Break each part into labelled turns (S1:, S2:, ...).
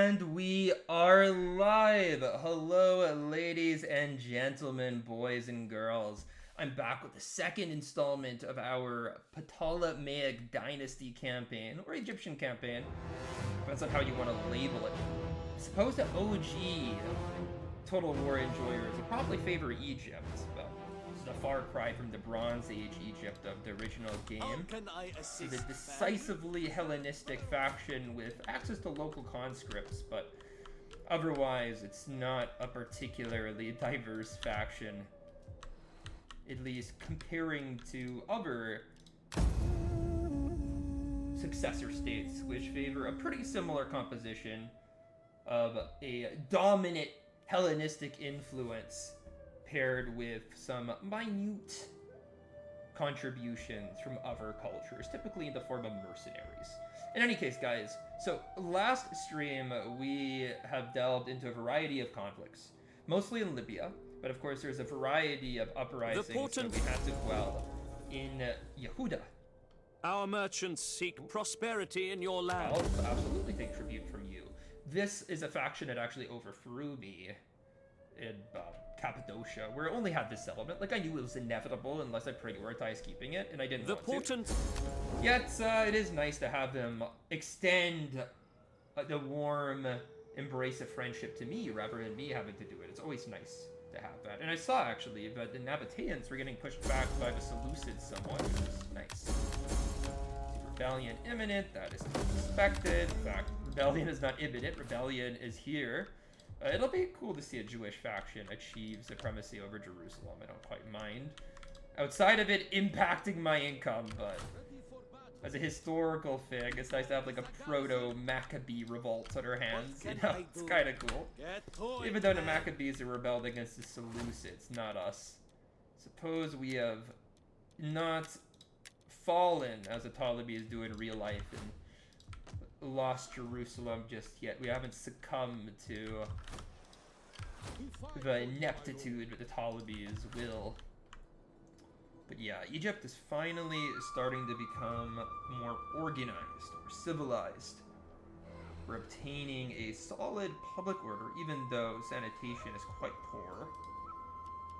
S1: And we are live! Hello, ladies and gentlemen, boys and girls. I'm back with the second installment of our Ptolemaic Dynasty campaign, or Egyptian campaign. Depends on how you want to label it. I suppose the OG Total War enjoyers will probably favor Egypt, but this is a far cry from the Bronze Age Egypt of the original game. It's a decisively Hellenistic faction with access to local conscripts, but otherwise it's not a particularly diverse faction, at least comparing to other successor states, which favor a pretty similar composition of a dominant Hellenistic influence paired with some minute contributions from other cultures, typically in the form of mercenaries. In any case, guys, so last stream we have delved into a variety of conflicts, mostly in Libya, but of course there's a variety of uprisings that we had to dwell in Yehuda.
S2: Our merchants seek prosperity in your land.
S1: I'll absolutely take tribute from you. This is a faction that actually overthrew me in Cappadocia, where I only had this settlement. Like, I knew it was inevitable unless I prioritized keeping it, and I didn't want to. Yet, it is nice to have them extend the warm embrace of friendship to me, rather than me having to do it. It's always nice to have that. And I saw, actually, that the Nabateans were getting pushed back by the Seleucids somewhat, which is nice. Rebellion imminent, that is expected. In fact, rebellion is not imminent, rebellion is here. It'll be cool to see a Jewish faction achieve supremacy over Jerusalem. I don't quite mind. Outside of it impacting my income, but as a historical thing, it's nice to have like a proto-Maccabee revolt on our hands. You know, it's kind of cool. Even though the Maccabees are rebelled against the Seleucids, not us. Suppose we have not fallen as the Ptolemies do in real life and lost Jerusalem just yet. We haven't succumbed to the ineptitude that the Ptolemies will. But yeah, Egypt is finally starting to become more organized or civilized. We're obtaining a solid public order, even though sanitation is quite poor.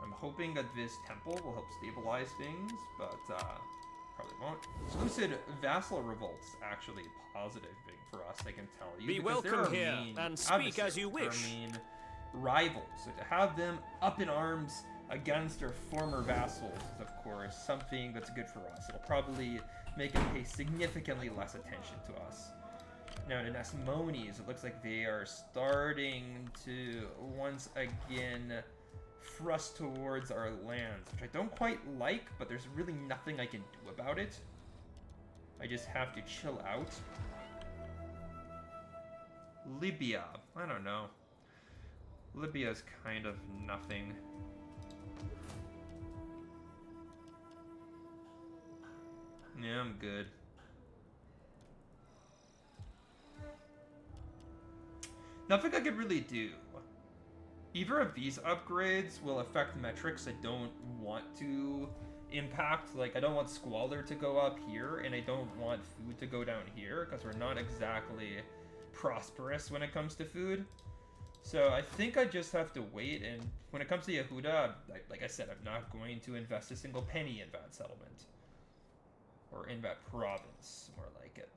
S1: I'm hoping that this temple will help stabilize things, but probably won't. Seleucid vassal revolts actually a positive thing for us, I can tell you.
S2: Be welcome here and speak as you wish.
S1: Rivals. So to have them up in arms against their former vassals is, of course, something that's good for us. It'll probably make them pay significantly less attention to us. Now, the Nesmones, it looks like they are starting to once again thrust towards our lands, which I don't quite like, but there's really nothing I can do about it. I just have to chill out. Libya. I don't know. Libya's kind of nothing. Yeah, I'm good. Nothing I could really do. Either of these upgrades will affect metrics I don't want to impact. Like, I don't want squalor to go up here, and I don't want food to go down here, because we're not exactly prosperous when it comes to food. So I think I just have to wait, and when it comes to Yehuda, like I said, I'm not going to invest a single penny in that settlement. Or in that province, more like it.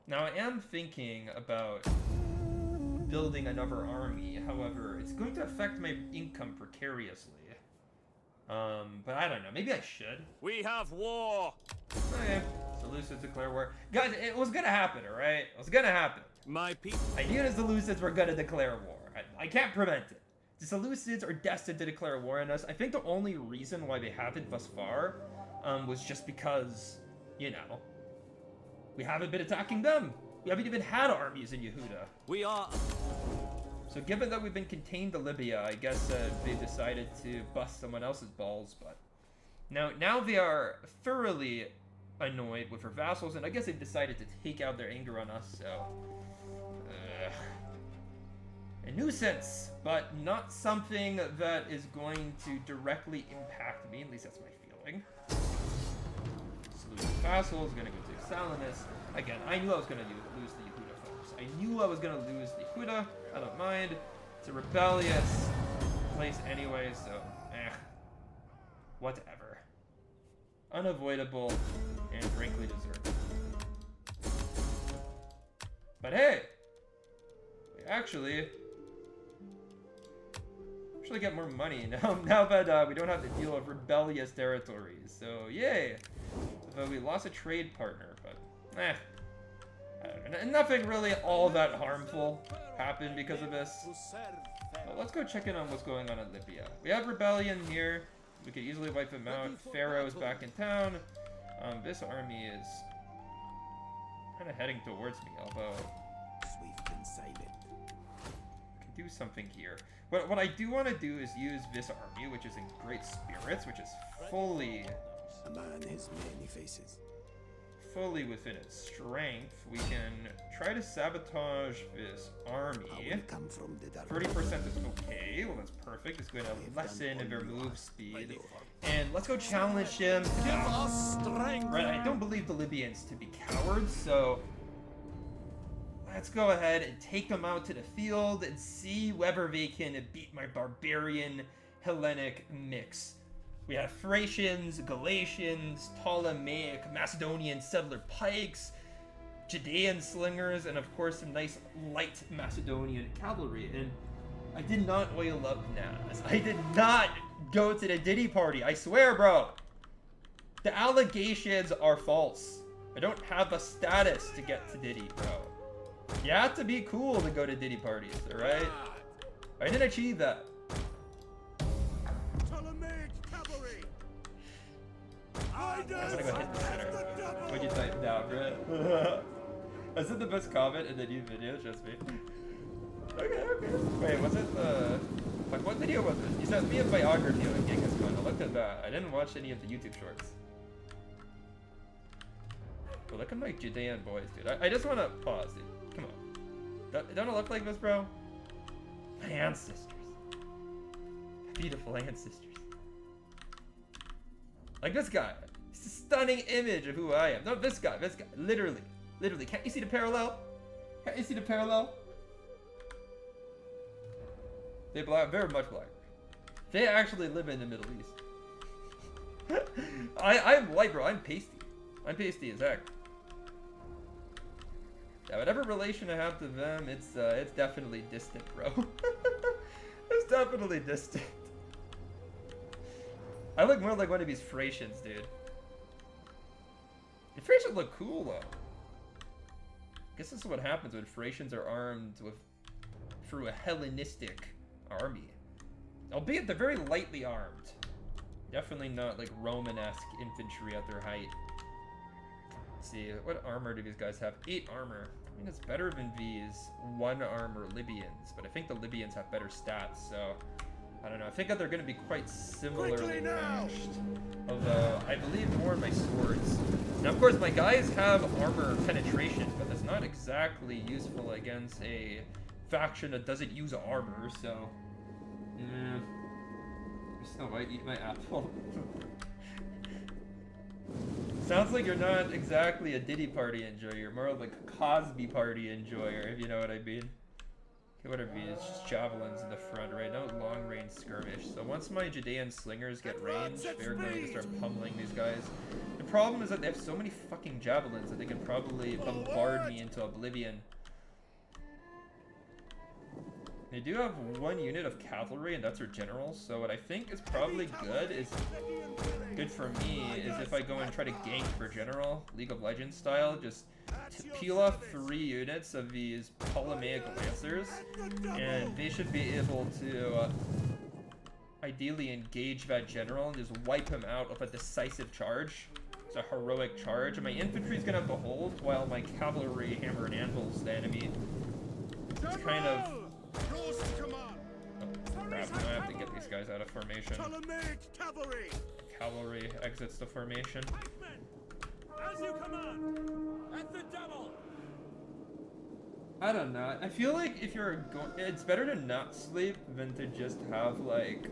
S1: Now, I am thinking about building another army. However, it's going to affect my income precariously. But I don't know. Maybe I should.
S2: We have war.
S1: Okay. Seleucids declare war. Guys, it was gonna happen, alright? It was gonna happen.
S2: My people.
S1: I knew the Seleucids were gonna declare war. I can't prevent it. The Seleucids are destined to declare war on us. I think the only reason why they haven't thus far was just because, you know, we haven't been attacking them. We haven't even had armies in Yehuda.
S2: We are.
S1: So given that we've been contained to Libya, I guess they decided to bust someone else's balls, but now they are thoroughly annoyed with their vassals, and I guess they decided to take out their anger on us, so a nuisance, but not something that is going to directly impact me, at least that's my feeling. Seleucid vassal is going to go to Salamis. Again, I knew I was going to lose the Yehuda folks. I knew I was gonna lose the Huda. I don't mind. It's a rebellious place anyway, so whatever. Unavoidable and frankly deserved. But hey, we actually get more money now that we don't have to deal with rebellious territories. So yay! Though we lost a trade partner, but I don't know. Nothing really all that harmful happened because of this. Well, let's go check in on what's going on in Libya. We have rebellion here. We could easily wipe them out. Pharaoh's back in town. This army is kind of heading towards me, although
S3: Swift and silent.
S1: I can do something here. What I do want to do is use this army, which is in great spirits, which is fully
S3: A man has many faces.
S1: within its strength. We can try to sabotage this
S3: I
S1: army.
S3: will come from the dark.
S1: 30% is okay. Well, that's perfect. It's going to lessen their move speed. And let's go challenge him.
S2: Give us strength.
S1: Right, I don't believe the Libyans to be cowards, so let's go ahead and take them out to the field and see whether they can beat my barbarian Hellenic mix. We have Thracians, Galatians, Ptolemaic, Macedonian settler pikes, Judean slingers, and of course some nice light Macedonian cavalry. And I did not oil up Naz. I did not go to the Diddy party. I swear, bro. The allegations are false. I don't have a status to get to Diddy, bro. You have to be cool to go to Diddy parties, alright? I didn't achieve that. I'm gonna go hit the center. What'd you type down, bro? Is it the best comment in the new video? Just me. Okay. Wait, was it the... What video was it? You sent me a biography on Genghis Khan. I looked at that. I didn't watch any of the YouTube shorts. But look at my Judean boys, dude. I just want to pause, dude. Come on. Don't it look like this, bro? My ancestors. Beautiful ancestors. Like this guy. It's a stunning image of who I am. No, this guy. Literally. Can't you see the parallel? They very much black. They actually live in the Middle East. I'm white, bro. I'm pasty. I'm pasty as heck. Yeah, whatever relation I have to them, it's definitely distant, bro. It's definitely distant. I look more like one of these Thracians, dude. The Thracians look cool, though. I guess this is what happens when Thracians are armed through a Hellenistic army. Albeit they're very lightly armed. Definitely not like Romanesque infantry at their height. Let's see, what armor do these guys have? 8 armor. I mean, it's better than these 1 armor Libyans, but I think the Libyans have better stats, so I don't know. I think that they're going to be quite similarly matched. Although, I believe more in my swords. Now, of course, my guys have armor penetration, but that's not exactly useful against a faction that doesn't use armor, so... Snow White, eat my apple. Sounds like you're not exactly a Diddy party enjoyer. You're more like a Cosby party enjoyer, if you know what I mean. Okay, whatever it is, just javelins in the front, right? No long-range skirmish. So once my Judean slingers get range, they're going to start pummeling these guys. The problem is that they have so many fucking javelins that they can probably bombard me into oblivion. They do have 1 unit of cavalry, and that's their general, so what I think is probably good for me is if I go and try to gank for general, League of Legends style, just to peel off 3 units of these Ptolemaic Lancers, and they should be able to ideally engage that general and just wipe him out with a decisive charge. It's a heroic charge, and my infantry's gonna have to hold while my cavalry hammer and anvils the enemy. It's kind of... Oh, crap, I have to get these guys out of formation. Cavalry exits the formation.
S2: As you command. At the double.
S1: I don't know. I feel like if you're going... It's better to not sleep than to just have, like,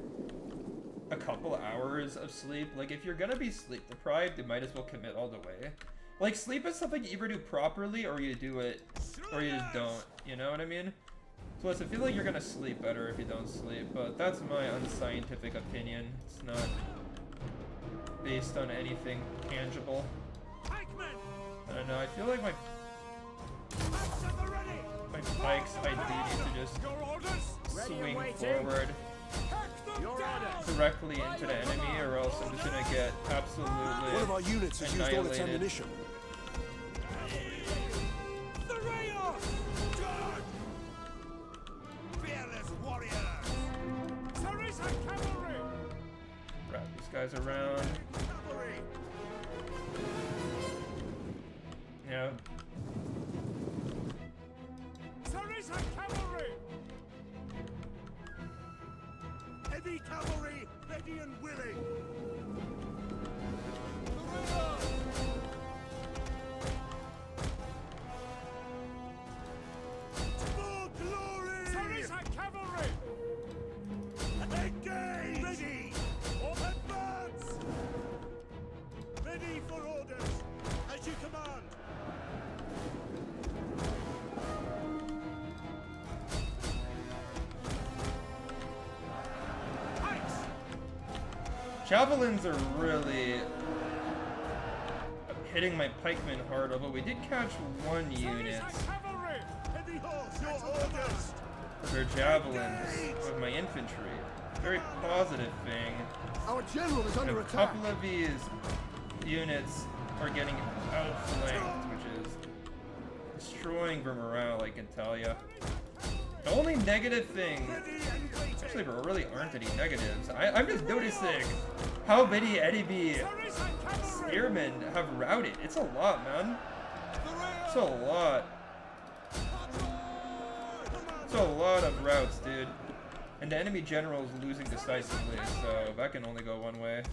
S1: a couple hours of sleep. Like, if you're gonna be sleep deprived, you might as well commit all the way. Like, sleep is something you either do properly or you do it, or you just don't. You know what I mean? Plus, I feel like you're gonna sleep better if you don't sleep, but that's my unscientific opinion. It's not based on anything tangible. I don't know, I feel like my pikes, I do need to just swing forward directly into the enemy, or else I'm just gonna get absolutely
S3: One of our units has used all its
S1: annihilated.
S3: ammunition.
S1: Wrap these guys around. Yeah.
S3: Heavy cavalry, ready and willing. For glory! Cavalry! Engage! Ready! Advance! Ready for orders! As you command!
S1: Javelins are really hitting my pikemen hard, although we did catch one unit
S3: Heavy horse, your orders!
S1: with their javelins with my infantry. Very positive thing.
S3: Our general is
S1: And
S3: under
S1: a
S3: attack.
S1: couple of these units are getting outflanked, which is destroying their morale, I can tell ya. The only negative thing, actually there really aren't any negatives, I'm just noticing how many enemy spearmen have routed. It's a lot, man. It's a lot. It's a lot of routes, dude. And the enemy general is losing decisively, so that can only go one way.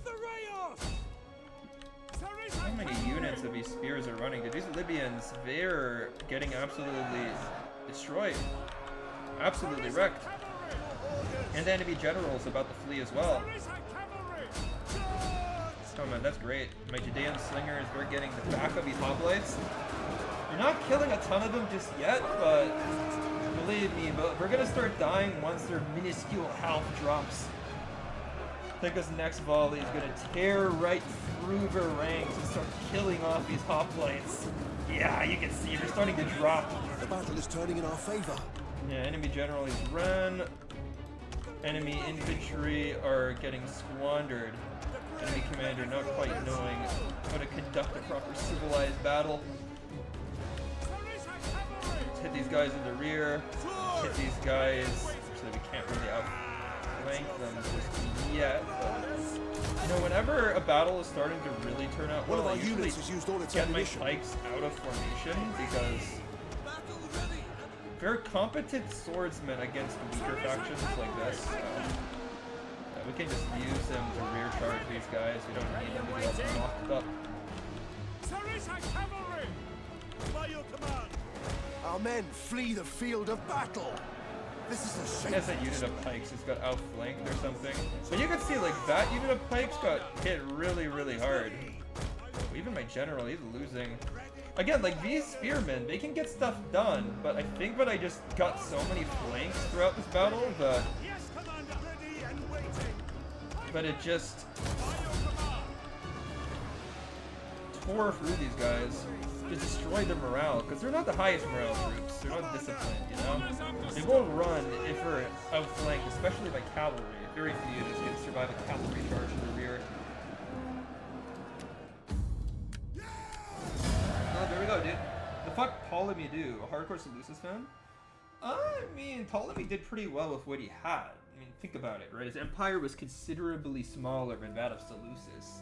S1: How many units of these spears are running? Dude, these Libyans, they're getting absolutely destroyed. Absolutely wrecked. And the enemy general is about to flee as well. Oh man, that's great. My Judean slingers, we're getting the back of these hoplites. You're not killing a ton of them just yet, but believe me, but we're gonna start dying once their minuscule health drops. I think this next volley is gonna tear right through their ranks and start killing off these hoplites. Yeah, you can see they're starting to drop.
S3: The battle is turning in our favor.
S1: Yeah, enemy general is run. Enemy infantry are getting squandered. Enemy commander not quite knowing how to conduct a proper civilized battle. Let's hit these guys in the rear. Hit these guys. Actually, we can't really outflank them just yet. But, you know, whenever a battle is starting to really turn out
S3: One
S1: well,
S3: of
S1: I
S3: our
S1: usually
S3: units has used all its
S1: get my
S3: ammunition.
S1: pikes out of formation because they're competent swordsmen against weaker factions like this. So, we can just use them to rear charge these guys. We don't need them to be all knocked up.
S3: By your command. Our men flee the field of battle. This is a
S1: I
S3: shame.
S1: guess that unit of pikes has got outflanked or something. But you can see, like, that unit of pikes got hit really, really hard. Even my general, he's losing. Again, like, these spearmen, they can get stuff done, but I think that I just got so many flanks throughout this battle that it just tore through these guys. Just destroyed their morale, because they're not the highest morale troops. They're not disciplined, you know? They will run if they're outflanked, especially by cavalry. Very few units can survive a cavalry charge in the rear. Oh, there we go, dude. The fuck Ptolemy do? A hardcore Seleucus fan? I mean, Ptolemy did pretty well with what he had. I mean, think about it, right? His empire was considerably smaller than that of Seleucus.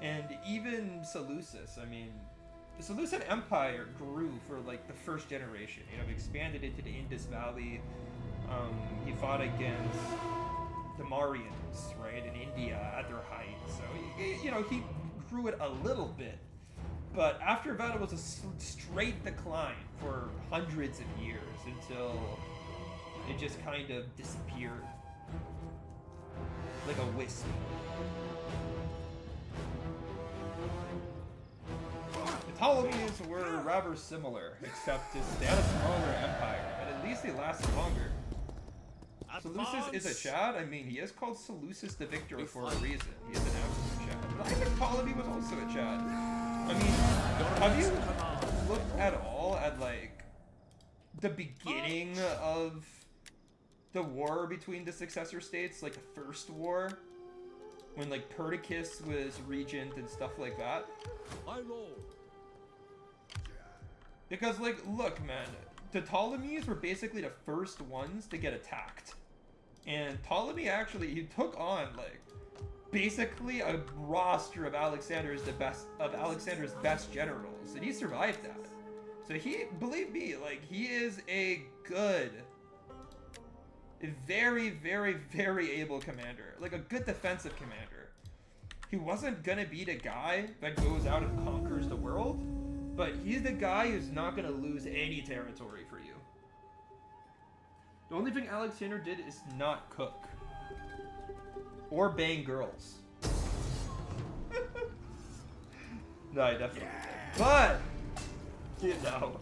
S1: And even Seleucus, I mean, the Seleucid Empire grew for, like, the first generation. You know, he expanded into the Indus Valley. He fought against the Marians, right, in India at their height. So, you know, he grew it a little bit. But after that, it was a straight decline for hundreds of years until it just kind of disappeared. Like a wisp. Ptolemies were rather similar, except to stand a smaller empire, but at least they lasted longer. Seleucus is a Chad? I mean, he is called Seleucus the Victor for a reason. He is an absolute Chad. But I think Ptolemy was also a Chad. I mean, have you looked at all at, like, the beginning of the war between the successor states? Like, the first war? When, like, Perdiccas was regent and stuff like that?
S3: My lord.
S1: Because, like, look, man, the Ptolemies were basically the first ones to get attacked. And Ptolemy actually, he took on, like, basically a roster of Alexander's best generals, and he survived that. So he, believe me, like, he is a very, very, very able commander. Like, a good defensive commander. He wasn't gonna be the guy that goes out and conquers the world, but he's the guy who's not gonna lose any territory for you. The only thing Alexander did is not cook. Or bang girls. No, I definitely did. But, you know,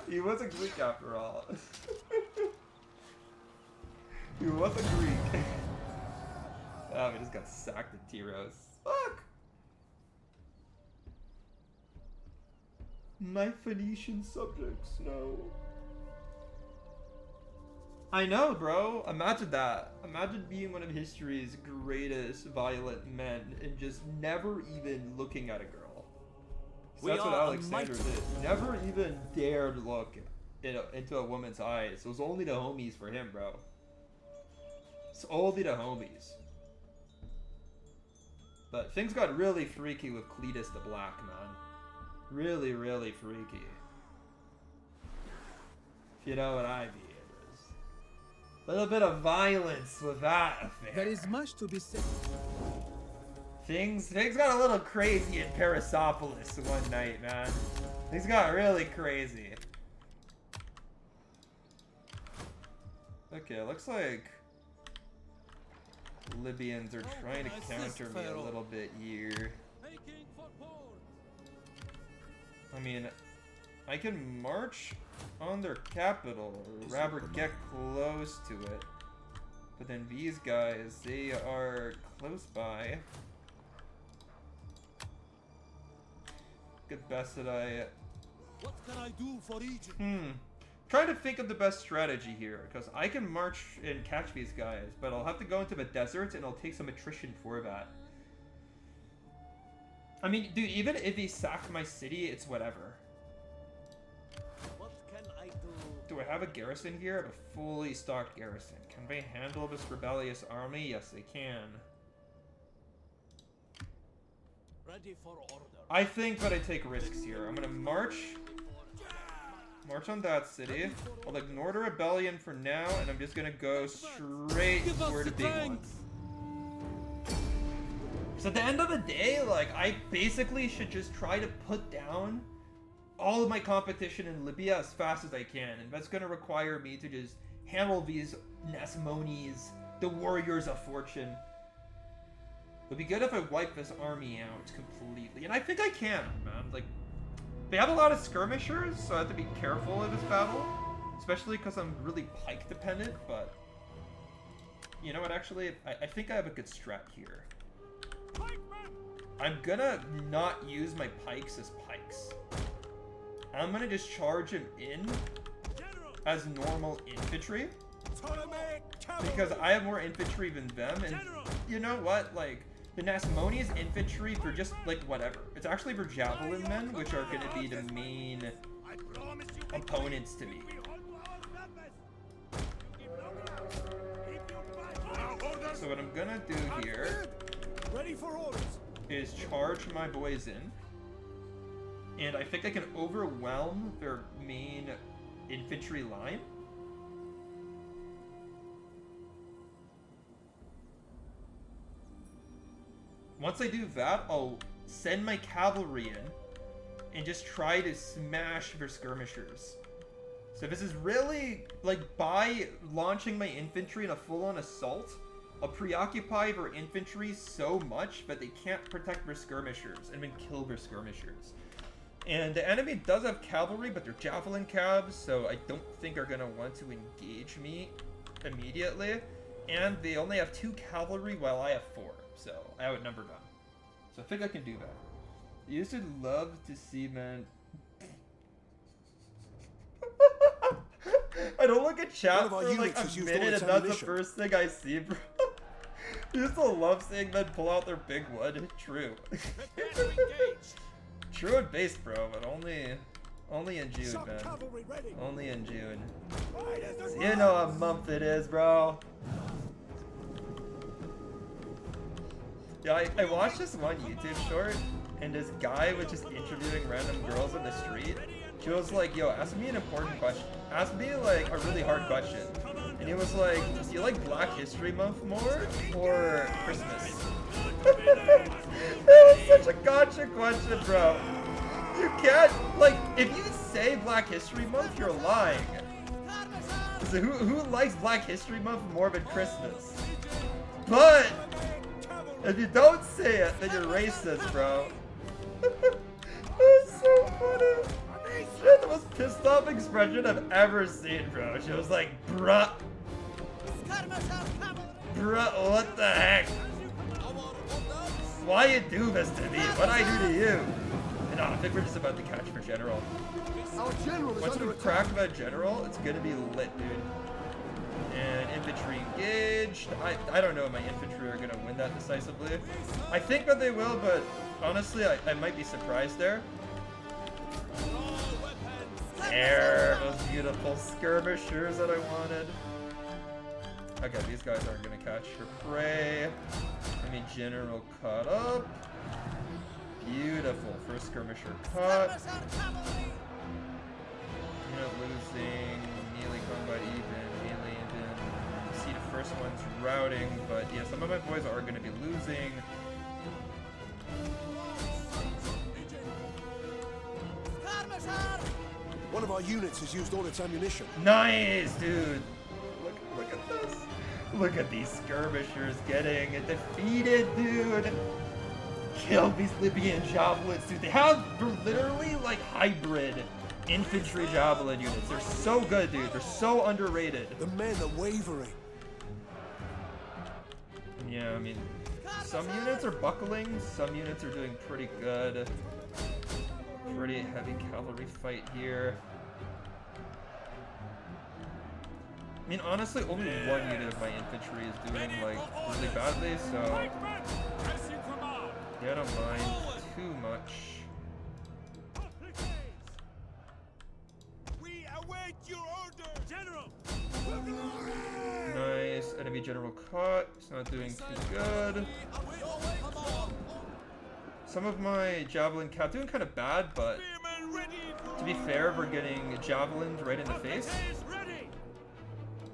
S1: he was a Greek after all. He was a Greek. Oh, we just got sacked at Tyros. Fuck! My Phoenician subjects, no. I know, bro. Imagine that. Imagine being one of history's greatest violent men and just never even looking at a girl. So that's what Alexander did. Never even dared look into a woman's eyes. It was only the homies for him, bro. It's only the homies. But things got really freaky with Cletus the Black, man. Really, really freaky. If you know what I mean. Little bit of violence with that affair.
S4: There is much to be said.
S1: Things got a little crazy in Persepolis one night, man. Things got really crazy. Okay, looks like Libyans are trying to counter me a little bit here. I mean, I can march on their capital, or rather get close to it. But then these guys, they are close by. Good best that I...
S3: What can I do for Egypt?
S1: Trying to think of the best strategy here, because I can march and catch these guys, but I'll have to go into the desert and I'll take some attrition for that. I mean, dude, even if he sacked my city, it's whatever.
S3: What can I do?
S1: Do I have a garrison here? I have a fully stocked garrison. Can they handle this rebellious army? Yes, they can.
S3: Ready for order.
S1: I think that I take risks here. I'm gonna march on that city. I'll ignore the rebellion for now, and I'm just gonna go straight for the big ones. So at the end of the day, like, I basically should just try to put down all of my competition in Libya as fast as I can, and that's gonna require me to just handle these Nasmones, the warriors of fortune. It'd be good if I wipe this army out completely, and I think I can, man. Like, they have a lot of skirmishers, so I have to be careful in this battle, especially because I'm really pike dependent, but you know what, actually, I think I have a good strat here. I'm gonna not use my pikes as pikes. I'm gonna just charge him in as normal infantry, because I have more infantry than them, and you know what, like, the Nasmones infantry for just, like, whatever. It's actually for javelin men, which are gonna be the main opponents to me. So what I'm gonna do here is charge my boys in, and I think I can overwhelm their main infantry line. Once I do that, I'll send my cavalry in and just try to smash their skirmishers. So this is really, like, by launching my infantry in a full-on assault, I'll preoccupy their infantry so much that they can't protect their skirmishers and then kill their skirmishers. And the enemy does have cavalry, but they're javelin cabs, so I don't think are gonna want to engage me immediately. And they only have 2 cavalry while I have 4, so I outnumber them. So I think I can do that. I used to love to see, man. I don't look at chat for like a minute and that's the first thing I see, bro. I used to love seeing men pull out their big wood. True. True and base, bro, but only in June, man. Only in June. So you know what month it is, bro. Yeah, I watched this one YouTube short, and this guy was just interviewing random girls on the street. She was like, yo, ask me an important question. Ask me, like, a really hard question. And he was like, do you like Black History Month more, or Christmas? It was such a gotcha question, bro. You can't, like, if you say Black History Month, you're lying. So who likes Black History Month more than Christmas? But if you don't say it, then you're racist, bro. That's so funny. She had the most pissed off expression I've ever seen, bro. She was like, bruh. Bruh, what the heck? Why you do this to me? What'd I do to you? And I think we're just about to catch for General. Once we crack that General, it's gonna be lit, dude. And infantry engaged. I don't know if my infantry are gonna win that decisively. I think that they will, but honestly, I might be surprised there. There, those beautiful skirmishers that I wanted. Okay, these guys aren't gonna catch for prey. I mean, General caught up. Beautiful, first skirmisher caught. Unit losing, melee combat even, melee even. See the first one's routing, but yeah, some of my boys are gonna be losing.
S3: One of our units has used all its ammunition.
S1: Nice, dude. Look at this. Look at these skirmishers getting defeated, dude. Kill these Libyan javelins, dude. They're literally like hybrid infantry javelin units. They're so good, dude. They're so underrated.
S3: The men are wavering.
S1: Yeah, I mean, some units are buckling. Some units are doing pretty good. Pretty heavy cavalry fight here. I mean, honestly, only one unit of my infantry is doing, like, really badly, so yeah, I don't mind too much.
S2: We await your order, General.
S1: Nice, enemy general caught. It's not doing too good. Some of my javelin cap doing kind of bad, but to be fair, we're getting javelined right in the face.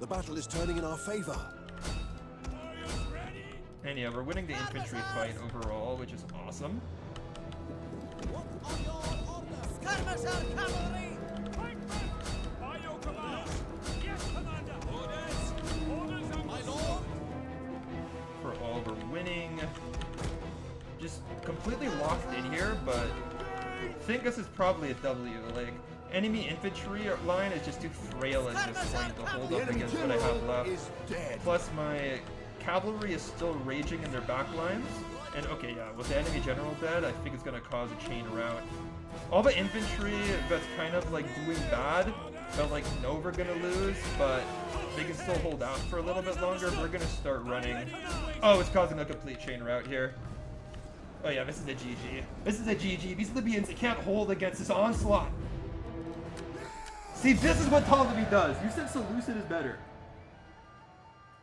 S3: The battle is turning in our favor.
S1: And yeah, we're winning the infantry fight overall, which is awesome. For all, we're winning. Just completely locked in here, but I think this is probably a W. Like, enemy infantry line is just too frail at this point to hold up against what I have left. Plus, my cavalry is still raging in their back lines. And okay, yeah, with the enemy general dead, I think it's going to cause a chain rout. All the infantry that's kind of like doing bad, but like know we're going to lose, but they can still hold out for a little bit longer. We're going to start running. Oh, it's causing a complete chain rout here. Oh yeah, this is a GG. This is a GG. These Libyans, they can't hold against this onslaught. See, this is what Ptolemy does. You said Seleucid is better.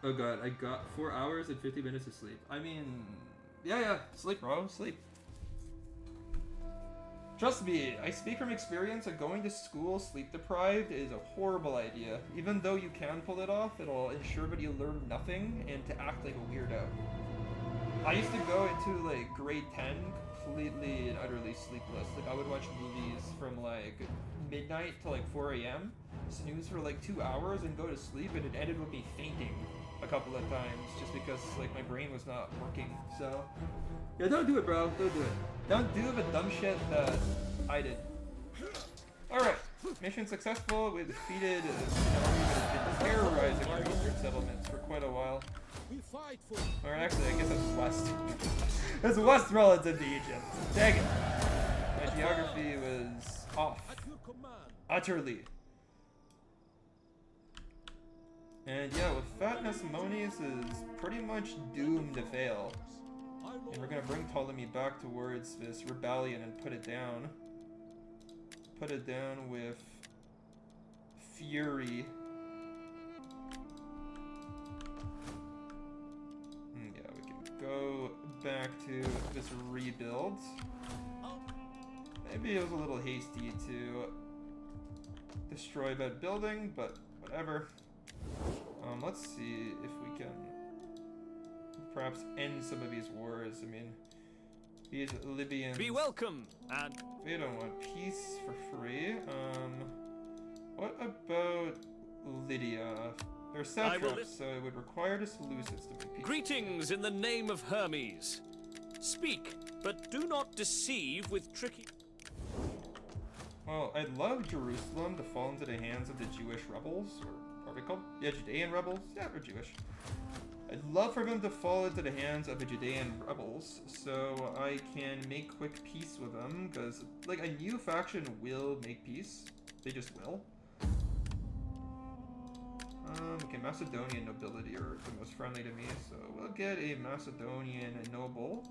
S1: Oh god, I got 4 hours and 50 minutes of sleep. I mean, yeah, sleep, bro, sleep. Trust me, I speak from experience that going to school sleep deprived is a horrible idea. Even though you can pull it off, it'll ensure that you learn nothing and to act like a weirdo. I used to go into like grade 10 completely and utterly sleepless. Like I would watch movies from like midnight to like 4 a.m. snooze for like 2 hours and go to sleep, and it ended with me fainting a couple of times just because like my brain was not working. So yeah, don't do it, bro. Don't do it. Don't do the dumb shit that I did. All right, mission successful. We defeated an army that has been terrorizing our eastern settlements for quite a while. Or actually, I guess that's west. That's west relative to Egypt. Dang it. My geography was off. Utterly. And yeah, with Fatness Moniz is pretty much doomed to fail. And we're gonna bring Ptolemy back towards this rebellion and put it down. Put it down with fury. Yeah, we can go back to this rebuild. Maybe it was a little hasty to destroy that building, but whatever. Let's see if we can perhaps end some of these wars. I mean, these Libyans...
S2: Be welcome, and...
S1: They don't want peace for free. What about Lydia? They're satraps, so it would require the Seleucids to make peace.
S2: Greetings in the name of Hermes. Speak, but do not deceive with tricky...
S1: Well, I'd love Jerusalem to fall into the hands of the Jewish rebels, or what are they called? Yeah, Judean rebels? Yeah, they're Jewish. I'd love for them to fall into the hands of the Judean rebels, so I can make quick peace with them, because, like, a new faction will make peace. They just will. Okay, Macedonian nobility are the most friendly to me, so we'll get a Macedonian noble.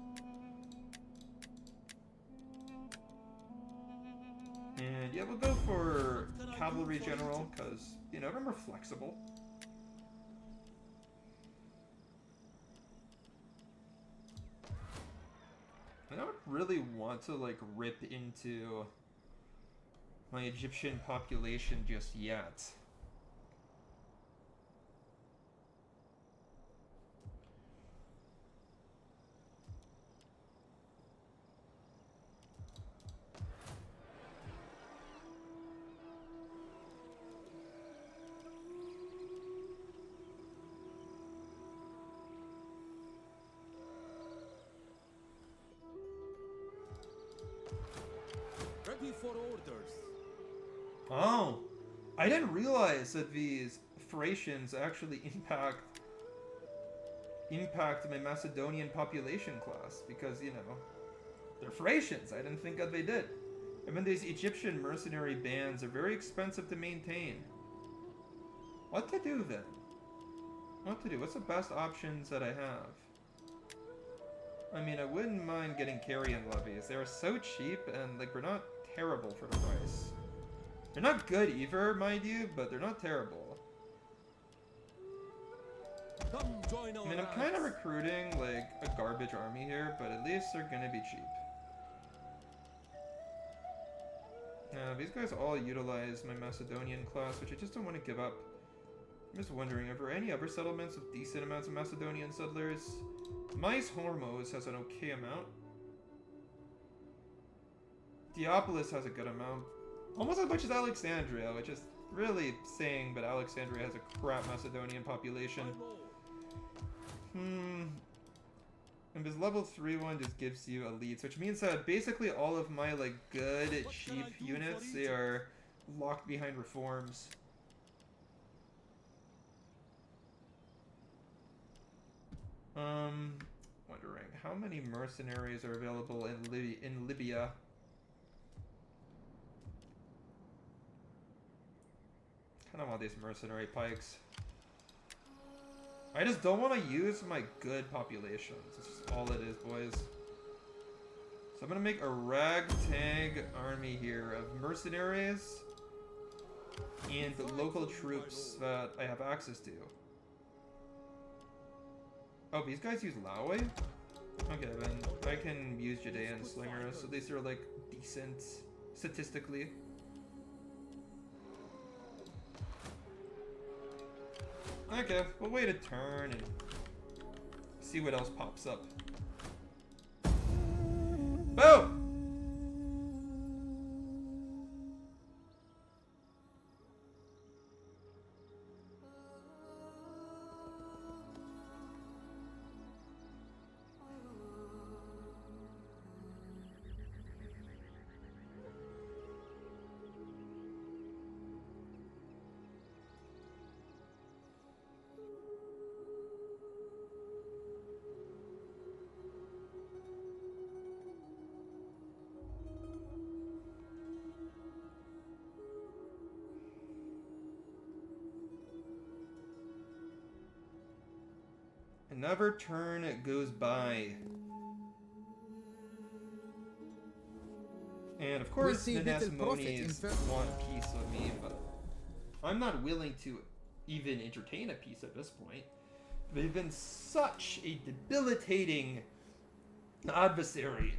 S1: And yeah, we'll go for cavalry general, because, you know, remember flexible. And I don't really want to, like, rip into my Egyptian population just yet.
S3: For orders.
S1: Oh, I didn't realize that these Thracians actually impact my Macedonian population class, because, you know, they're Thracians. I didn't think that they did. I mean, these Egyptian mercenary bands are very expensive to maintain. What to do then? What to do? What's the best options that I have? I mean, I wouldn't mind getting carrion levies. They are so cheap, and, like, we're not terrible for the price. They're not good either, mind you, but they're not terrible. I mean, I'm kind of recruiting, like, a garbage army here, but at least they're gonna be cheap. Now, these guys all utilize my Macedonian class, which I just don't want to give up. I'm just wondering, are there any other settlements with decent amounts of Macedonian settlers? Mais Hormuz has an okay amount. Diapolis has a good amount. Almost as much as Alexandria, which is really saying, but Alexandria has a crap Macedonian population. And this level 3 one just gives you elites, which means that basically all of my, like, good, cheap units, they are locked behind reforms. Wondering how many mercenaries are available in Libya. Kind of want these mercenary pikes. I just don't want to use my good populations. That's just all it is, boys. So I'm gonna make a ragtag army here of mercenaries and the local troops that I have access to. Oh, these guys use Laoe? Okay, then I can use Judean slingers, so these are, like, decent statistically. Okay, we'll wait a turn and see what else pops up. Boom! Another turn goes by. And of course, the Nasimones want a piece of me, but I'm not willing to even entertain a piece at this point. They've been such a debilitating adversary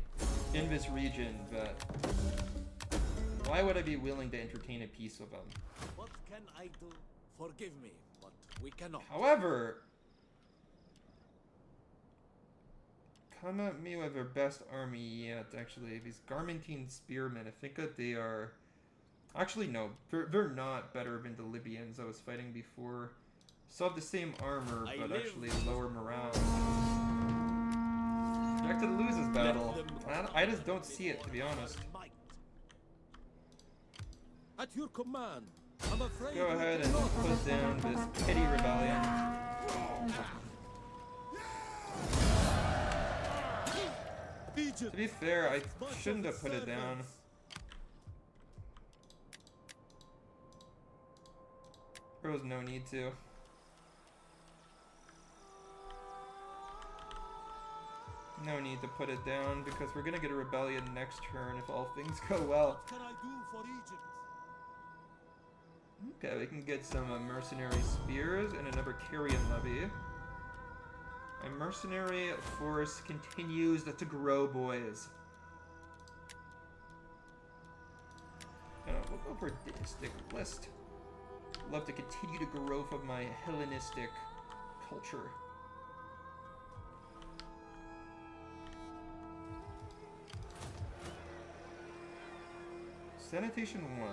S1: in this region that why would I be willing to entertain a piece of them?
S3: What can I do? Forgive me, but we cannot.
S1: However, come at me with their best army yet, actually. These Garmentine spearmen, I think that they are... Actually, no. They're not better than the Libyans I was fighting before. Still have the same armor, but actually lower morale. Back to the loses battle. I just don't see it, to be honest.
S3: At your command. I'm afraid
S1: Go ahead and put down this petty rebellion. To be fair, I shouldn't have put it down. There was no need to. No need to put it down because we're gonna get a rebellion next turn if all things go well.
S3: What can I do for Egypt?
S1: Okay, we can get some mercenary spears and another carrion levy. My mercenary force continues to grow, boys. We'll go for a dynastic list. Love to continue the growth of my Hellenistic culture. Sanitation 1.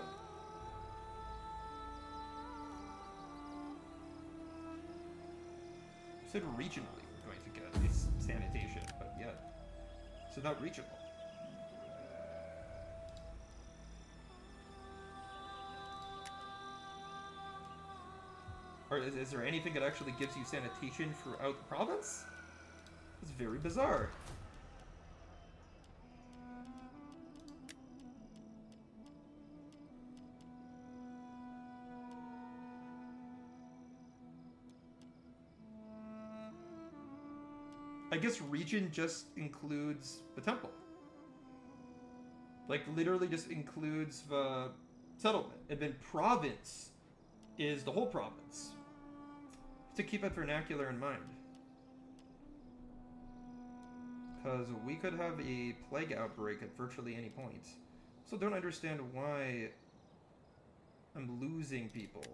S1: Said regionally we're going to get this sanitation, but yeah. So not regional. Or is there anything that actually gives you sanitation throughout the province? It's very bizarre. I guess region just includes the temple. Like, literally just includes the settlement. And then province is the whole province. To keep it vernacular in mind. Because we could have a plague outbreak at virtually any point. So don't understand why I'm losing people.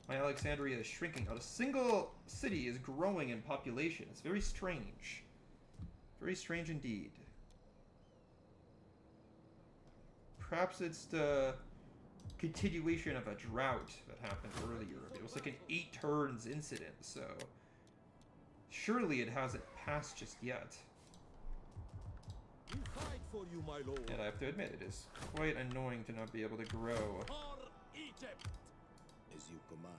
S1: My Alexandria is shrinking. Not a single city is growing in population. It's very strange. Very strange indeed. Perhaps it's the continuation of a drought that happened earlier. It was like an 8 turns incident, so surely it hasn't passed just yet.
S3: We fight for you, my lord.
S1: And I have to admit, it is quite annoying to not be able to grow.
S3: For Egypt. As you command.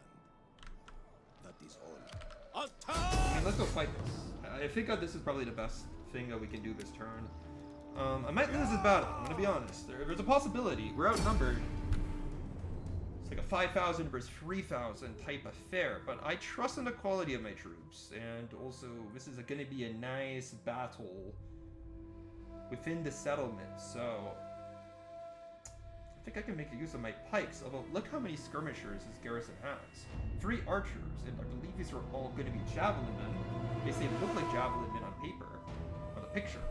S3: That is all.
S1: I mean, let's go fight this. I think this is probably the best thing that we can do this turn. I might lose this battle, I'm gonna be honest. There's a possibility. We're outnumbered. It's like a 5,000 versus 3,000 type affair, but I trust in the quality of my troops, and also this is gonna be a nice battle within the settlement, so I think I can make use of my pikes, although look how many skirmishers this garrison has. 3 archers, and I believe these are all going to be javelin men. They say they look like javelin men on paper, on the picture.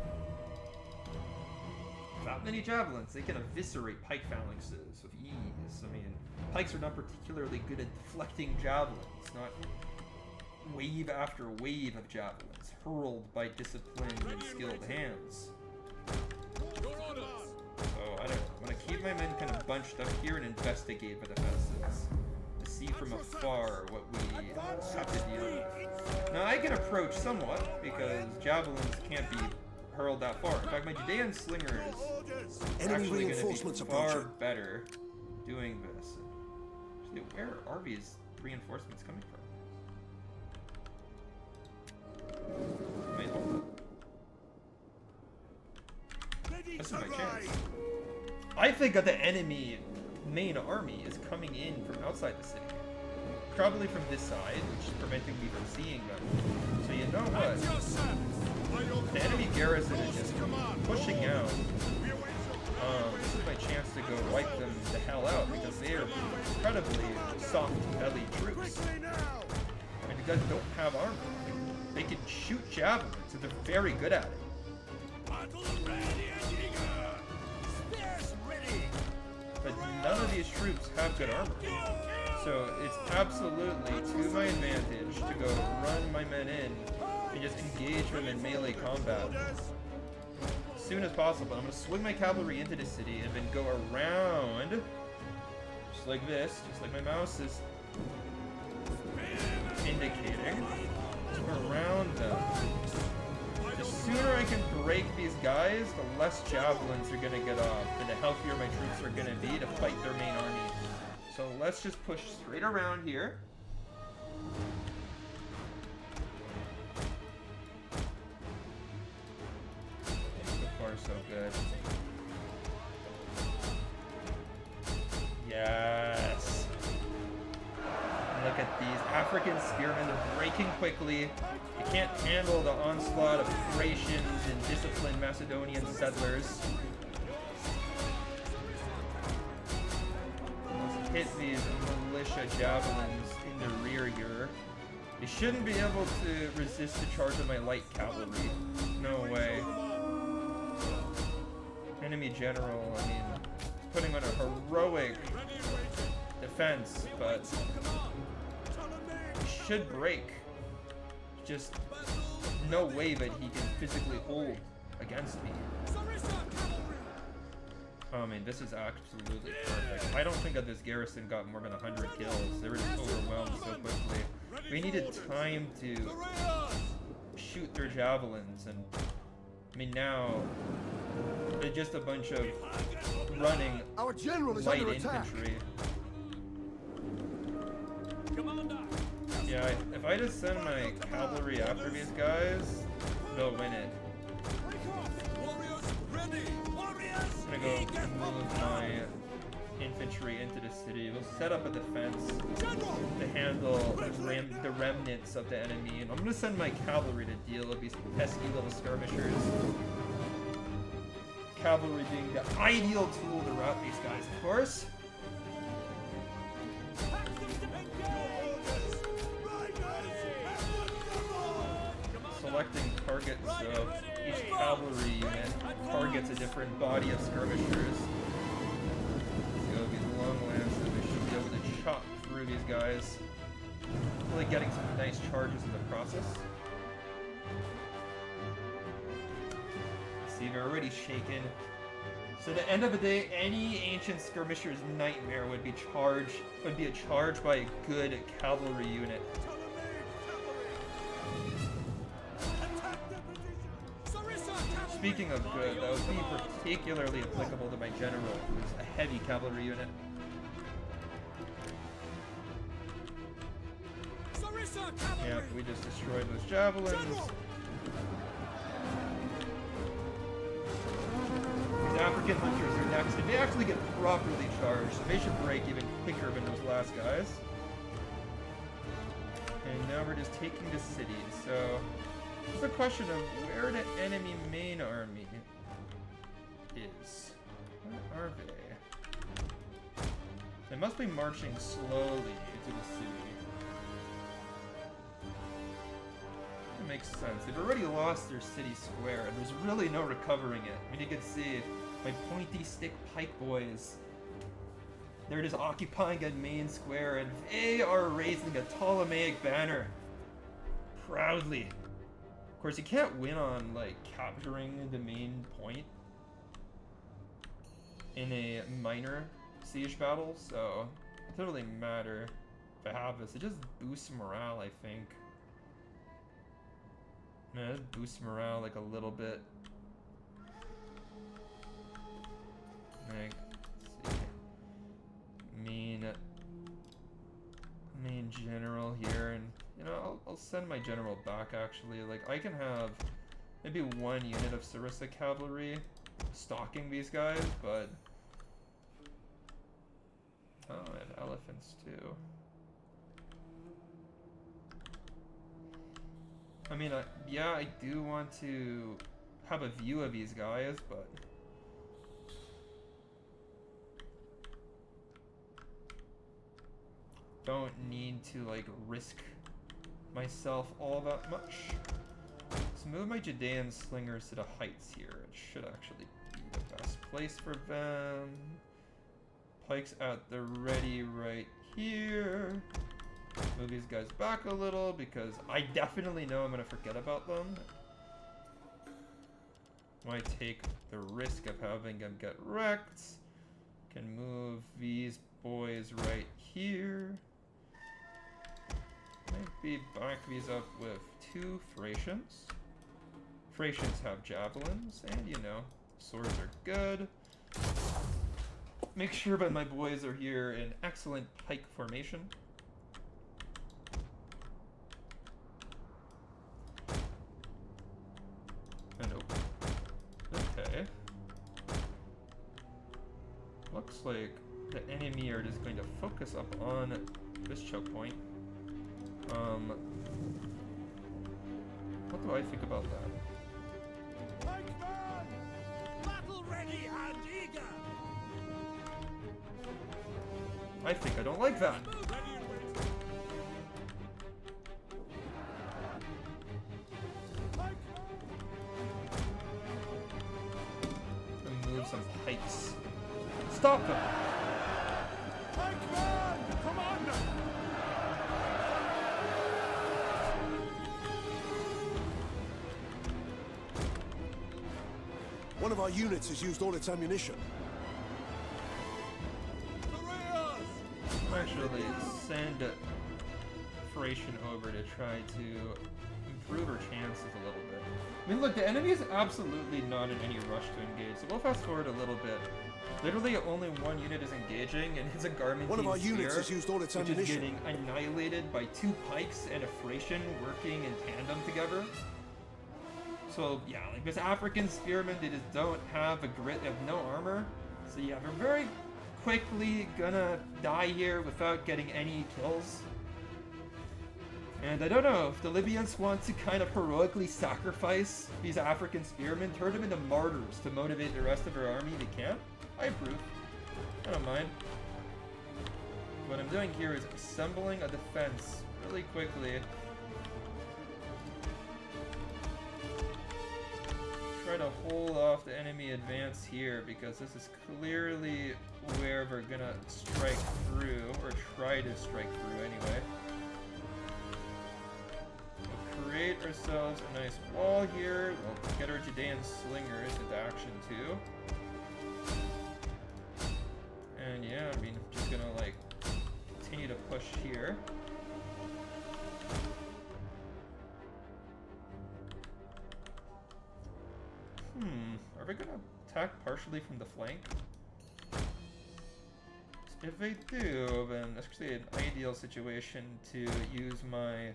S1: Without many javelins, they can eviscerate pike phalanxes with ease. I mean, pikes are not particularly good at deflecting javelins, not wave after wave of javelins, hurled by disciplined and skilled hands. So, I don't know. I'm going to keep my men kind of bunched up here and investigate the defenses. To see from afar what we have to deal with. Now, I can approach somewhat, because javelins can't be hurled that far. In fact, my Judean slingers are actually going to be far better doing this. Actually, where are these reinforcements coming from? Wait, hold on. This is my chance. I think that the enemy main army is coming in from outside the city. probably from this side, which is preventing me from seeing them. So you know what? The enemy garrison is just pushing out. This is my chance to go wipe them the hell out because they are incredibly soft-bellied troops. I mean, the guys don't have armor. They can shoot javelins, so they're very good at it. But none of these troops have good armor. So it's absolutely to my advantage to go run my men in and just engage them in melee combat as soon as possible. I'm going to swing my cavalry into the city and then go around, just like this, just like my mouse is indicating, around them. The sooner I can break these guys, the less javelins are going to get off, and the healthier my troops are going to be to fight their main army. So let's just push straight around here. So far, so good. Yes. Look at these African spearmen. They're breaking quickly. They can't handle the onslaught of Thracians and disciplined Macedonian settlers. Let's hit these militia javelins in the rear here. They shouldn't be able to resist the charge of my light cavalry. No way. Enemy general, I mean, putting on a heroic defense, but he should break. Just no way that he can physically hold against me. I mean, this is absolutely perfect. I don't think that this garrison got more than 100 kills. They were just overwhelmed so quickly. We needed time to shoot their javelins, and I mean now they're just a bunch of running
S3: Our general is
S1: light
S3: under attack.
S1: infantry. Yeah, if I just send my cavalry after these guys, they'll win it. I'm gonna go move my infantry into the city. We'll set up a defense to handle the remnants of the enemy, and I'm gonna send my cavalry to deal with these pesky little skirmishers. Cavalry being the ideal tool to rout these guys, of course. Selecting targets, so each cavalry unit targets a different body of skirmishers. So these long lances, we should be able to chop through these guys. Really getting some nice charges in the process. See, they're already shaken. So at the end of the day, any ancient skirmisher's nightmare would be a charge by a good cavalry unit. Speaking of good, that would be particularly applicable to my general, who's a heavy cavalry unit. Yeah, we just destroyed those javelins. These African hunters are next, and they actually get properly charged, so they should break even quicker than those last guys. And now we're just taking the city, so it's a question of where the enemy main army is. Where are they? They must be marching slowly into the city. That makes sense. They've already lost their city square, and there's really no recovering it. I mean, you can see my pointy stick pike boys. They're just occupying that main square, and they are raising a Ptolemaic banner proudly. Of course, you can't win on, like, capturing the main point in a minor siege battle, so it doesn't really matter if I have this. It just boosts morale, I think. Yeah, it just boosts morale, like, a little bit. Like, let's see. Main general here, and you know, I'll send my general back, actually. Like, I can have maybe one unit of Sarissa cavalry stalking these guys, but oh, I have elephants too. I mean, yeah, I do want to have a view of these guys, but don't need to like risk myself all that much. Let's move my Judean slingers to the heights here. It should actually be the best place for them. Pikes at the ready right here. Move these guys back a little because I definitely know I'm gonna forget about them. Why take the risk of having them get wrecked? Can move these boys right here. Maybe back these up with 2 Thracians. Thracians have javelins, and you know, swords are good. Make sure that my boys are here in excellent pike formation. And okay. Looks like the enemy are just going to focus up on this choke point. What do I think about that?
S3: Pikeman! Battle ready and eager!
S1: I think I don't like that.
S3: Ready and waiting.
S1: And move some pikes. Stop them!
S3: Pikeman! Commander! One of our units has used all its ammunition.
S1: Actually, send Thracian over to try to improve her chances a little bit. I mean, look, the enemy is absolutely not in any rush to engage, so we'll fast forward a little bit. Literally, only one unit is engaging, and it's a Garmin
S3: One of our units
S1: spear,
S3: has used all its
S1: which is
S3: ammunition.
S1: getting annihilated by 2 pikes and a Thracian working in tandem together. So, yeah, like this African spearmen, they just don't have a grit, they have no armor. So, yeah, they're very quickly gonna die here without getting any kills. And I don't know, if the Libyans want to kind of heroically sacrifice these African spearmen, turn them into martyrs to motivate the rest of their army, they can. I approve. I don't mind. What I'm doing here is assembling a defense really quickly. Try to hold off the enemy advance here because this is clearly where we're gonna strike through, or try to strike through anyway. We'll create ourselves a nice wall here. We'll get our Judean slingers into action too. And yeah, I mean, I'm just gonna like continue to push here. Are we gonna attack partially from the flank? If they do, then that's actually an ideal situation to use my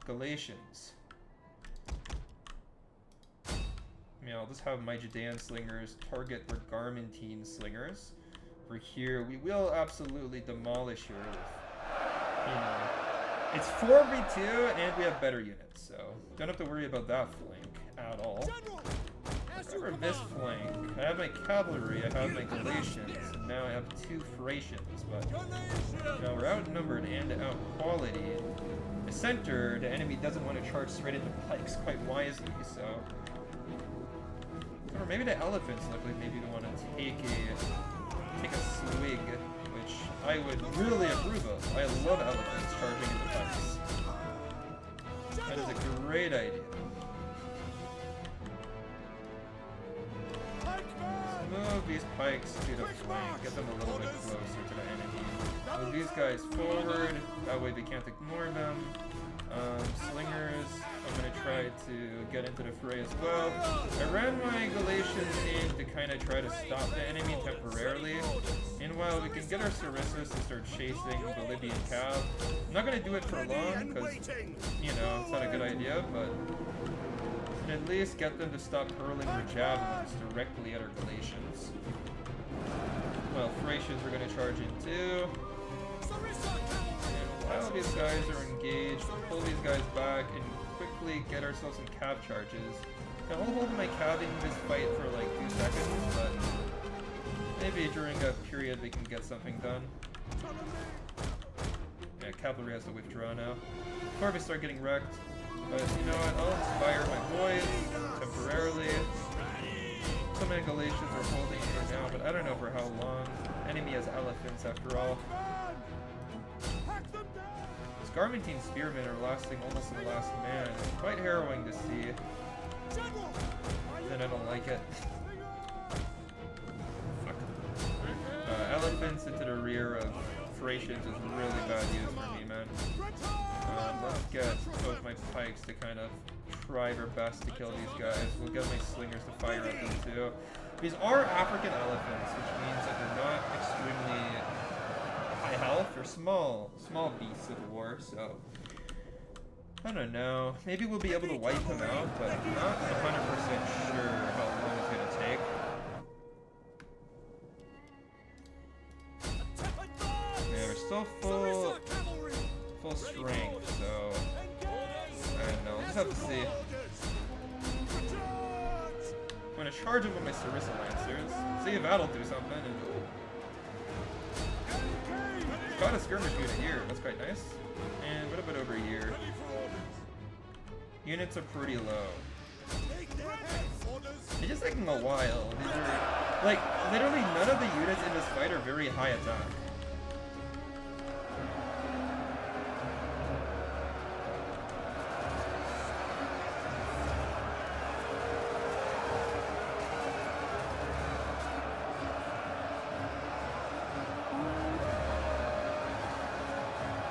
S1: Galatians. I mean, I'll just have my Judean slingers target their Garmentine slingers. For here, we will absolutely demolish here with, you know, it's 4v2 and we have better units, so don't have to worry about that flank at all. Over this flank, I have my cavalry, I have my Galatians, and now I have 2 Thracians, but you know, we're outnumbered and out quality. The center, the enemy doesn't want to charge straight into pikes quite wisely, so. Or maybe the elephants look like maybe they want to take a swig, which I would really approve of. I love elephants charging into pikes. That is a great idea. Move these pikes to the flank, get them a little bit closer to the enemy. Move these guys forward, that way they can't ignore them. Slingers, I'm going to try to get into the fray as well. I ran my Galatians in to kind of try to stop the enemy temporarily. Meanwhile, we can get our Sarissas to start chasing the Libyan cav. I'm not going to do it for long because, you know, it's not a good idea, but at least get them to stop hurling their javelins directly at our Galatians. Well, Thracians are going to charge in too. And while these guys are engaged, pull these guys back and quickly get ourselves some cav charges. I'll hold my cabbing this fight for like 2 seconds, but maybe during a period we can get something done. Yeah, cavalry has to withdraw now. Before we start getting wrecked. But you know what, I'll inspire my boys temporarily. Some Angolations are holding it now, but I don't know for how long. Enemy has elephants after all. Scarmentine spearmen are lasting almost to the last man. It's quite harrowing to see. And I don't like it. Fuck. Elephants into the rear of Thracians is really bad news for me, man. Let's get both my pikes to kind of try their best to kill these guys. We'll get my slingers to fire at them too. These are African elephants, which means that they're not extremely high health. They're small beasts of war, so I don't know. Maybe we'll be able to wipe them out, but I'm not 100% sure how long it's going to take. Yeah, we're still full strength, so I don't know. We'll just have to see. I'm going to charge him with my Sarissa Lancers. See if that'll do something. And got a skirmish unit here. That's quite nice. And what about over here? Units are pretty low. It's just taking a while. These are, like, literally none of the units in this fight are very high attack.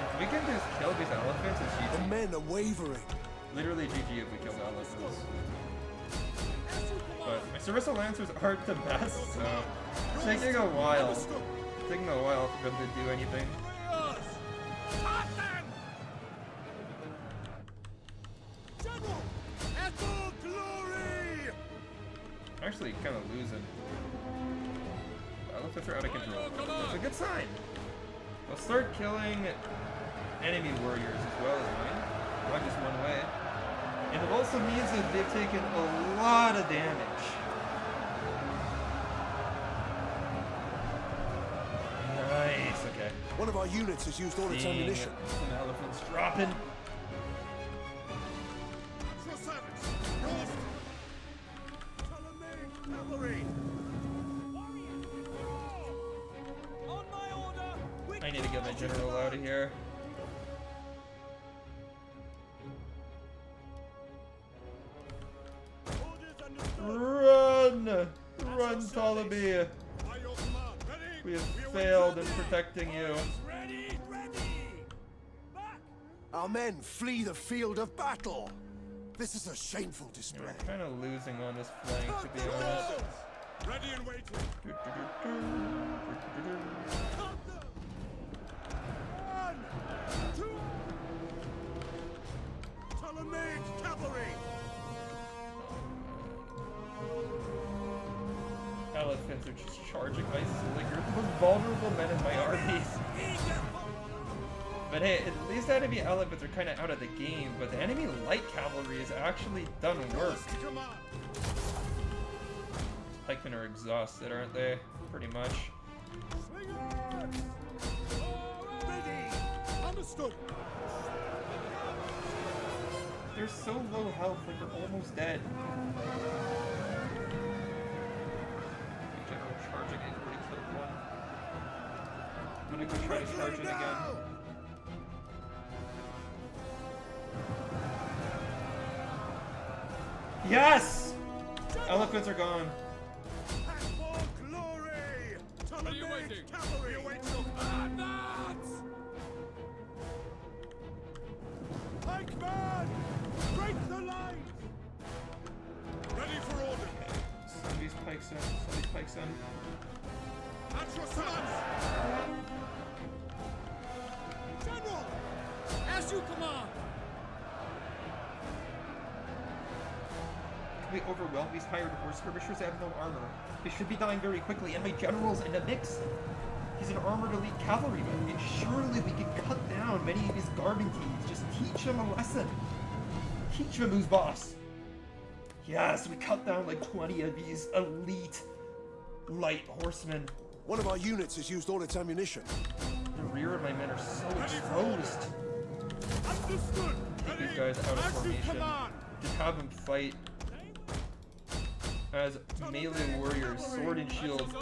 S1: If we can just kill these elephants, it's GG.
S3: The men are wavering.
S1: Literally GG if we kill the elephants. But my Sarissa Lancers aren't the best, so it's taking a while. It's taking a while for them to do anything. Actually, kind of losing. The elephants are out of control. That's a good sign. Let's start killing enemy warriors as well as mine. Not just one way. And it also means that they've taken a lot of damage. Nice, okay.
S3: One of our units has used all its ammunition.
S1: Some elephants dropping. I need to get my general out of here. Run! Run, Ptolemy! We have failed in protecting you.
S3: Our men flee the field of battle. This is a shameful display.
S1: We're kind of losing on this flank, to be honest.
S3: Ready and waiting.
S1: Elephants are just charging my slingers. The most vulnerable men in my armies. But hey, at least enemy elephants are kind of out of the game, but the enemy light cavalry has actually done work. Pikemen are exhausted, aren't they? Pretty much.
S3: Understood.
S1: They're so low health, like they're almost dead. General charging it, already killed one. I'm gonna go try to charge it again. Yes! Elephants are gone.
S2: What are you waiting?
S3: Cavalry awaits your commanders! Pikeman! Break the lines! Ready for order!
S1: Send these pikes in. Send these pikes in.
S3: At your sons! General!
S2: As you command!
S1: Can we overwhelm these hired horse skirmishers? They have no armor. They should be dying very quickly, and my general's in the mix. He's an armored elite cavalryman. Surely we can cut down many of his garbage teams. Just teach him a lesson. Teach him who's boss. Yes, we cut down like 20 of these elite light horsemen.
S3: One of our units has used all its ammunition.
S1: The rear of my men are so exposed.
S3: Understood.
S1: Take these guys out of formation. Just have them fight as melee warriors, sword and shield.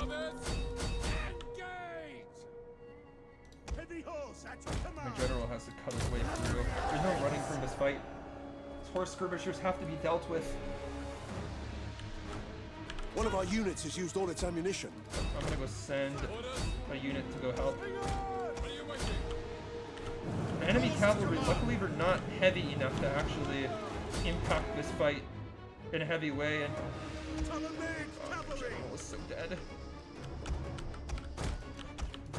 S1: My general has to cut his way through. There's no running from this fight. These horse skirmishers have to be dealt with.
S3: One of our units has used all its ammunition.
S1: I'm gonna go send a unit to go help. The enemy cavalry, luckily, were not heavy enough to actually impact this fight in a heavy way, and oh, the general was so dead.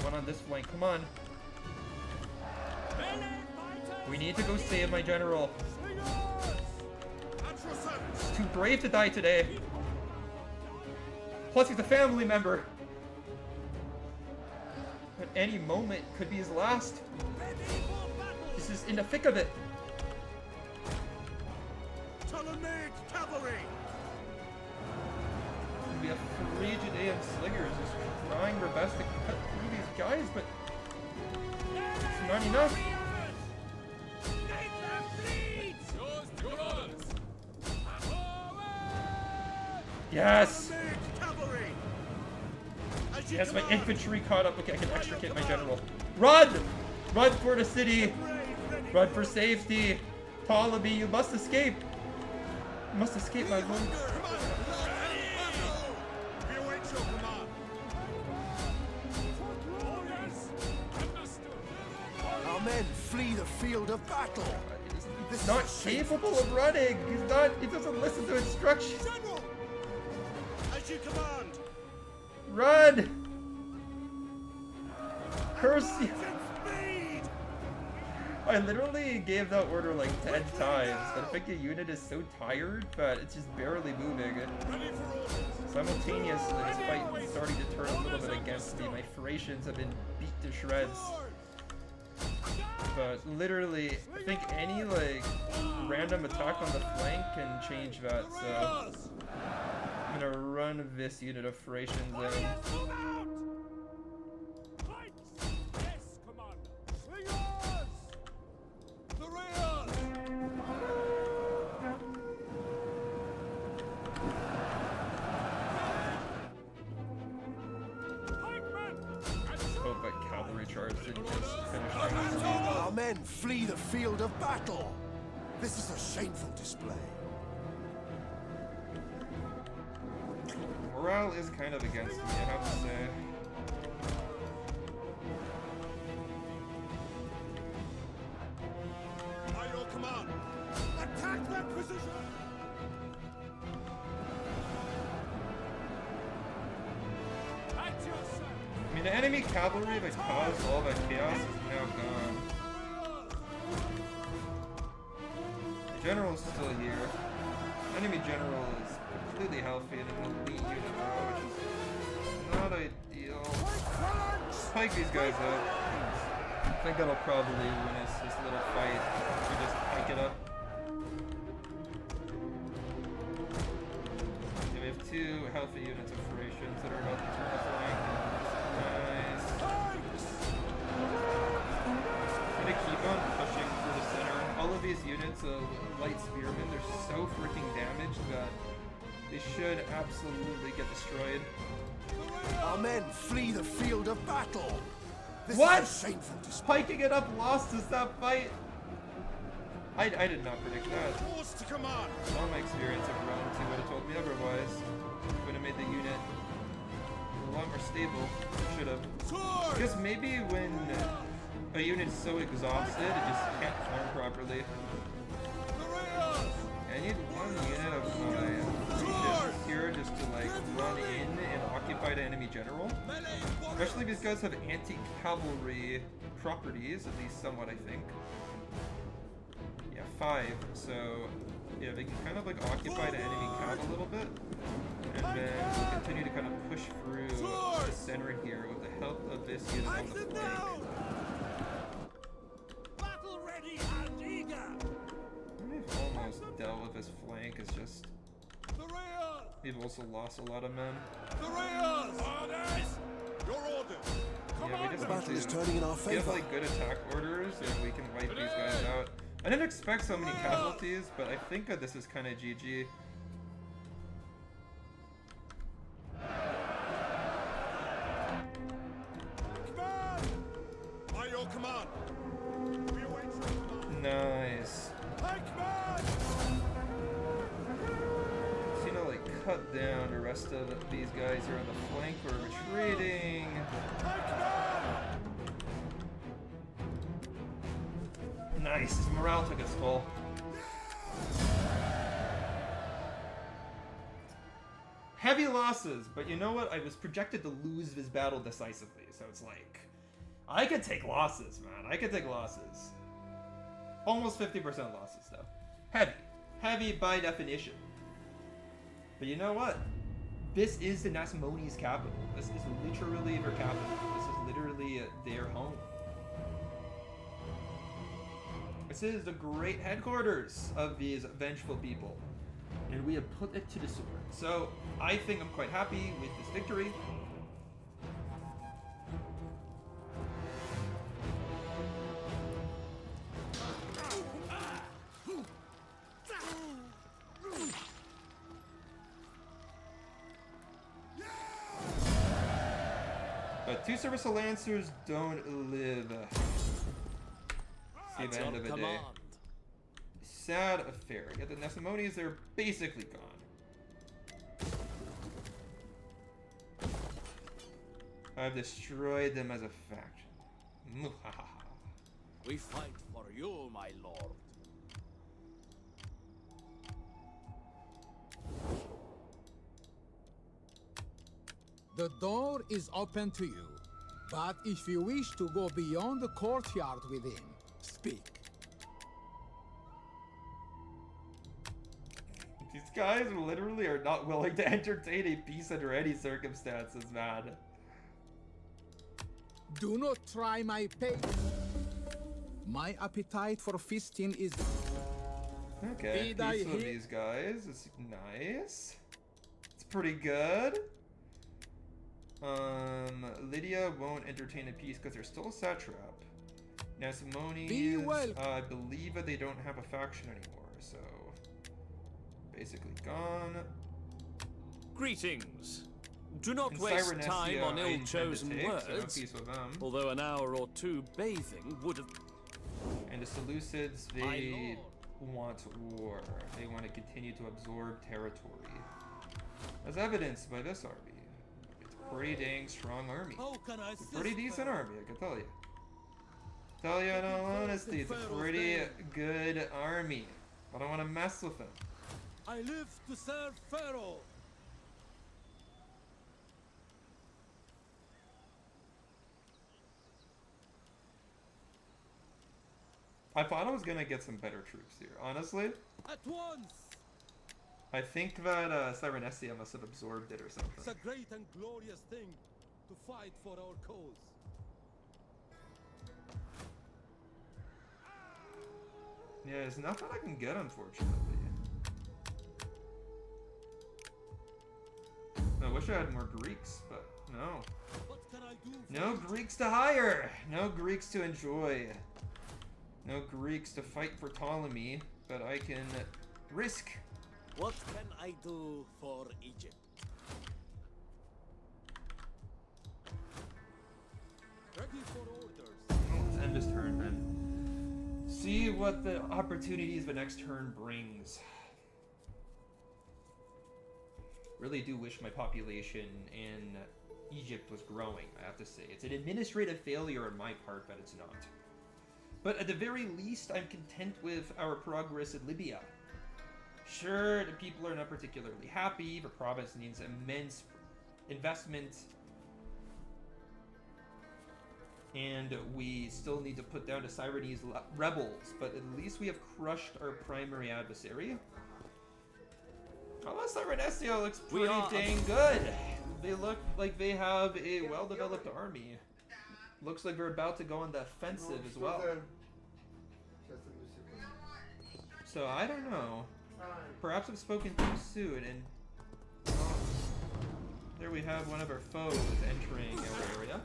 S1: One on this flank, come on. We need to go save my general. He's too brave to die today. Plus, he's a family member. At any moment could be his last. This is in the thick of it. We have Phrygidae and Slingers just trying their best to cut through these guys, but it's not enough. Yes! Yes, my infantry caught up. Okay, I can extricate my general. Run! Run for the city! Run for safety! Ptolemy, you must escape! You must escape, my lord.
S3: Our men flee the field of battle.
S1: He's not capable of running. He's not. He doesn't listen to instructions.
S3: General! As you command.
S1: Run! Curse you! I literally gave that order like 10 times, but I think the unit is so tired that it's just barely moving. Simultaneously, this fight is starting to turn a little bit against me. My Thracians have been beat to shreds. But literally, I think any like random attack on the flank can change that, so I'm gonna run this unit of Thracians in. Hope that cavalry charge didn't just finish things.
S3: Our men flee the field of battle. This is a shameful display.
S1: Morale is kind of against me, I have to say.
S3: By your command, attack that position.
S1: I mean, the enemy cavalry that caused all that chaos is now gone. The general is still here. The enemy general is completely healthy and an elite unit now, which is not ideal. Pike these guys up. I think that'll probably win us this little fight if we just pike it up. Yeah, we have 2 healthy units of Thracians that are about to turn the flank. Nice. I'm gonna keep on pushing for the center. All of these units of light spearmen, they're so freaking damaged that they should absolutely get destroyed.
S3: Our men flee the field of battle. This
S1: What?
S3: is a shameful display.
S1: Piking it up lost us that fight. I did not predict that.
S3: Force to command.
S1: All my experience of round 2 would have told me otherwise. Would have made the unit a lot more stable. Should have. Because maybe when a unit's so exhausted, it just can't form properly. I need 1 unit of my Thracians here just to like run in and occupy the enemy general. Especially if these guys have anti-cavalry properties, at least somewhat, I think. Yeah, 5. So yeah, they can kind of like occupy the enemy cav a little bit, and then we'll continue to kind of push through the center here with the help of this unit on the flank.
S3: Battle ready and eager.
S1: We've almost We've also lost a lot of men.
S3: The rears! Orders! Your orders!
S1: Yeah, we just
S3: The
S1: need
S3: battle is
S1: to
S3: turning in our
S1: get
S3: favor.
S1: like good attack orders and we can wipe these guys out. I didn't expect so many casualties, but I think that this is kind of GG.
S3: Command! By your command! We await your command!
S1: Nice.
S3: High command!
S1: So, you know, like, cut down the rest of these guys who are on the flank. We're retreating.
S3: High command!
S1: Nice. His morale took a toll. Heavy losses, but you know what? I was projected to lose this battle decisively, so it's like, I could take losses, man. I could take losses. Almost 50% losses, though. Heavy. Heavy by definition. But you know what? This is the Nasamoni's capital. This is literally their capital. This is literally their home. This is the great headquarters of these vengeful people. And we have put it to the sword. So, I think I'm quite happy with this victory. But two serviceable lancers don't live. See the end of the day. Sad affair. Yet the Nasamoni's, they're basically gone. I've destroyed them as a faction. Muhahaha.
S4: We fight for you, my lord.
S5: The door is open to you, but if you wish to go beyond the courtyard within, speak.
S1: These guys literally are not willing to entertain a peace under any circumstances, man.
S5: Do not try my patience. My appetite for feasting is...
S1: Okay,
S5: Did I
S1: peace with
S5: hit?
S1: these guys is nice. It's pretty good. Lydia won't entertain a peace because they're still a satrap. Nasamoni's,
S5: Be well.
S1: I believe that they don't have a faction anymore, so basically gone.
S2: Greetings. Do not
S1: And
S2: waste
S1: Cyrenestia,
S2: time on
S1: I intend to
S2: ill-chosen
S1: take, so
S2: words.
S1: peace with them.
S2: Although an hour or two bathing would have...
S1: And the Seleucids,
S4: My
S1: they
S4: lord.
S1: want war. They want to continue to absorb territory. As evidenced by this army. It's a pretty dang strong army.
S4: How can I
S1: It's a pretty decent army, I can tell you. Tell you in all honesty, it's a pretty good army. But I want to mess with them.
S4: I live to serve Pharaoh.
S1: I thought I was gonna get some better troops here, honestly.
S4: At once.
S1: I think that Cyrenestia must have absorbed it or
S4: It's
S1: something.
S4: a great and glorious thing to fight for our cause.
S1: Yeah, there's nothing I can get, unfortunately. I wish I had more Greeks, but no.
S4: What can I do for
S1: No
S4: you?
S1: Greeks to hire! No Greeks to enjoy. No Greeks to fight for Ptolemy, but I can risk.
S4: What can I do for Egypt? Ready for orders.
S1: Let's end this turn then. See what the opportunities the next turn brings. Really do wish my population in Egypt was growing, I have to say. It's an administrative failure on my part that it's not. But at the very least, I'm content with our progress in Libya. Sure, the people are not particularly happy. The province needs immense investment. And we still need to put down the Syrenese rebels. But at least we have crushed our primary adversary. Although Cyrenestia looks
S2: We
S1: pretty
S2: are-
S1: dang good. They look like they have a well-developed army. Looks like they're about to go on the offensive as well. So I don't know. Perhaps I've spoken too soon, and There we have one of our foes entering our area.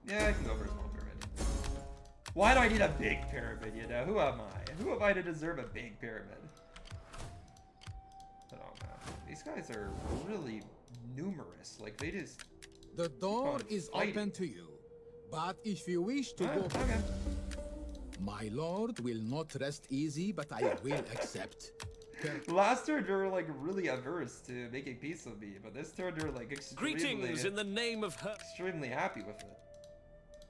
S1: Yeah, I can go for a small pyramid. Why do I need a big pyramid, you know? Who am I? Who am I to deserve a big pyramid? Oh man, these guys are really numerous. Like, they just...
S5: The door
S1: on
S5: is
S1: fighting.
S5: open to you, but if you wish to go...
S1: Okay.
S5: My lord will not rest easy, but I will accept.
S1: Last turn they were like really averse to making peace with me, but this turn they're like
S2: Greetings in the name of her.
S1: extremely happy with it.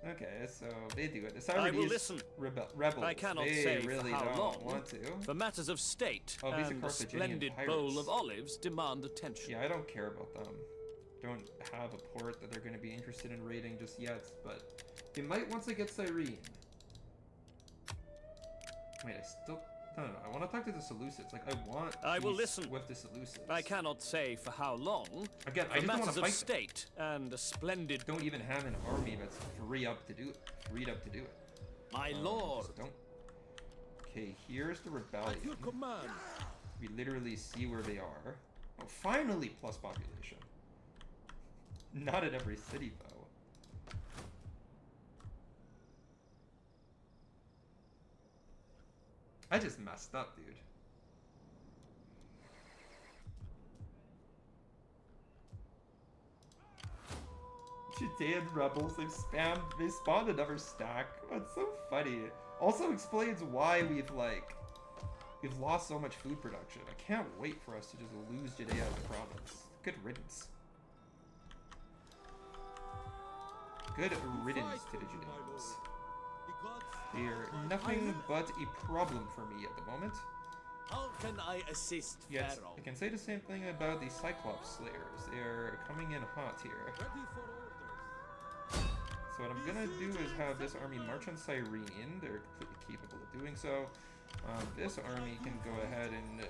S1: Okay, so they do it. The
S2: I will
S1: Cyrene
S2: listen.
S1: Rebels.
S2: I cannot
S1: they
S2: say
S1: really
S2: for how
S1: don't
S2: long.
S1: want to.
S2: For matters of state
S1: Oh, these are
S2: and a
S1: Carthaginian
S2: splendid
S1: pirates.
S2: bowl of olives demand attention.
S1: Yeah, I don't care about them. Don't have a port that they're going to be interested in raiding just yet, but they might once they get Cyrene. Wait, I still... No, I want to talk to the Seleucids. Like, I
S2: will
S1: peace
S2: listen.
S1: with the Seleucids.
S2: I cannot say for how long.
S1: Again, I
S2: For
S1: just don't want
S2: matters
S1: to
S2: of
S1: fight them.
S2: state and a splendid.
S1: Don't even have an army that's freed up to do it.
S2: My lord.
S1: Just don't. Okay, here's the rebellion.
S4: At your command.
S1: We literally see where they are. Oh, finally, plus population. Not in every city, though. I just messed up, dude. Judean rebels, they spawned another stack. That's so funny. Also explains why we've lost so much food production. I can't wait for us to just lose Judea as a province. Good riddance. Good riddance to the Judeans. They are nothing but a problem for me at the moment.
S6: How can I assist
S1: Yet,
S6: Pharaoh?
S1: I can say the same thing about the Cyclops Slayers. They are coming in hot here.
S4: Ready for orders.
S1: So what I'm gonna do is have this army march on Cyrene. They're completely capable of doing so. This army can go ahead and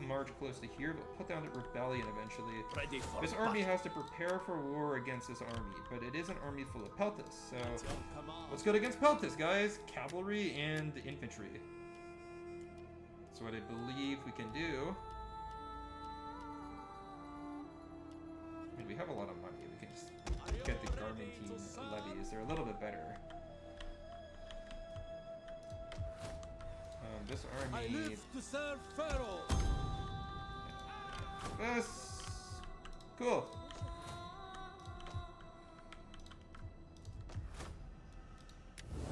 S1: march close to here, but put down the rebellion eventually.
S6: Ready for
S1: This army has to prepare for war against this army, but it is an army full of Peltas. So let's go against Peltas, guys. Cavalry and infantry. That's what I believe we can do. I mean, we have a lot of money. We can just get the Garmentine levies. They're a little bit better. This
S4: I
S1: army...
S4: live to serve Pharaoh.
S1: This... Cool.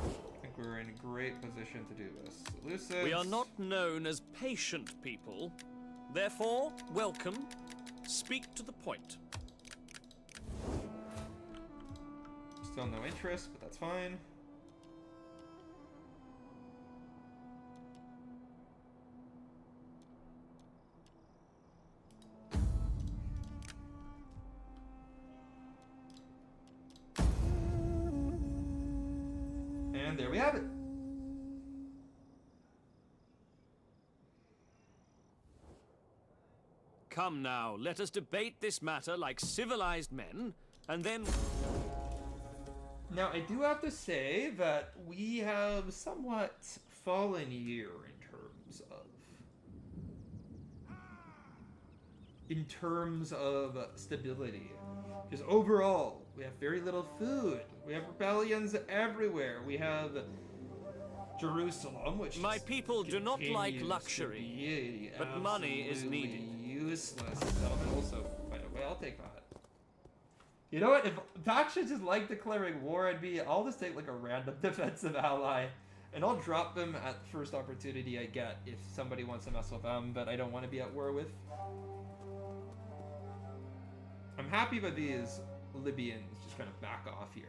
S1: I think we're in a great position to do this. Seleucids...
S2: We are not known as patient people. Therefore, welcome. Speak to the point.
S1: Still no interest, but that's fine. And there we have it.
S2: Come now, let us debate this matter like civilized men, and then...
S1: Now, I do have to say that we have somewhat fallen here in terms of stability. Because overall, we have very little food. We have rebellions everywhere. We have Jerusalem, which
S2: My people do not like
S1: continues to
S2: luxury,
S1: be
S2: but money is
S1: absolutely
S2: needed.
S1: Useless. Settlement also, by the way, I'll take that. You know what? If factions just like declaring war on me, I'll just take like a random defensive ally, and I'll drop them at the first opportunity I get if somebody wants to mess with them that I don't want to be at war with. I'm happy that these Libyans just kind of back off here.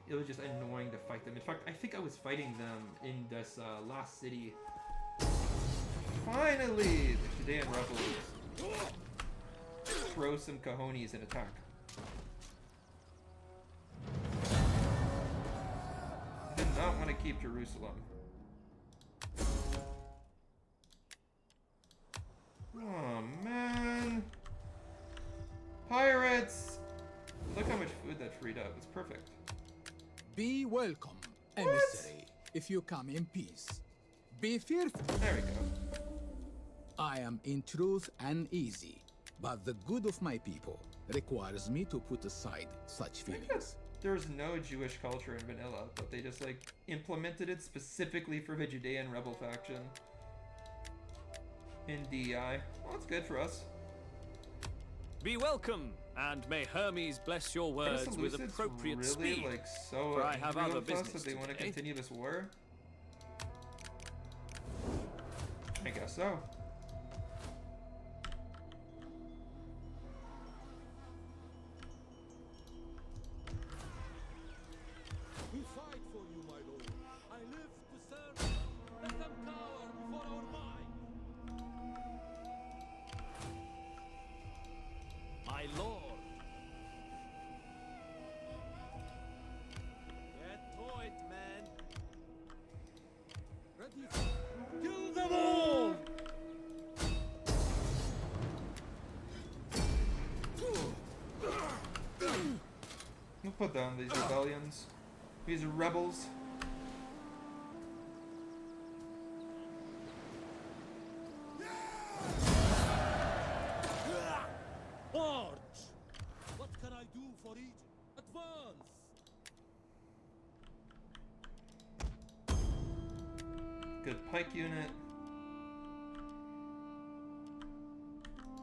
S1: It was just annoying to fight them. In fact, I think I was fighting them in this last city. Finally, the Judean rebels throw some cojones and attack. not want to keep Jerusalem. Oh man. Pirates! Look how much food that freed up. It's perfect.
S5: Be welcome, emissary, if you come in peace. Be fearful.
S1: There we go.
S5: I am in truth uneasy, but the good of my people requires me to put aside such feelings.
S1: There's no Jewish culture in vanilla, but they just like implemented it specifically for the Judean rebel faction in DEI. Well, that's good for us.
S2: Be welcome, and may Hermes bless your words with
S1: Seleucids
S2: appropriate
S1: really,
S2: speed.
S1: like, so
S2: for I have
S1: angry
S2: other
S1: with us
S2: business
S1: that they want to
S2: today.
S1: continue this war? I guess so.
S4: We fight for you, my lord. I live to serve you. Let them cower before our might.
S6: My lord. Get to it, man.
S4: Ready for... Kill them all!
S1: We'll put down these rebellions. These rebels.
S4: March! What can I do for Egypt? Advance!
S1: Good pike unit.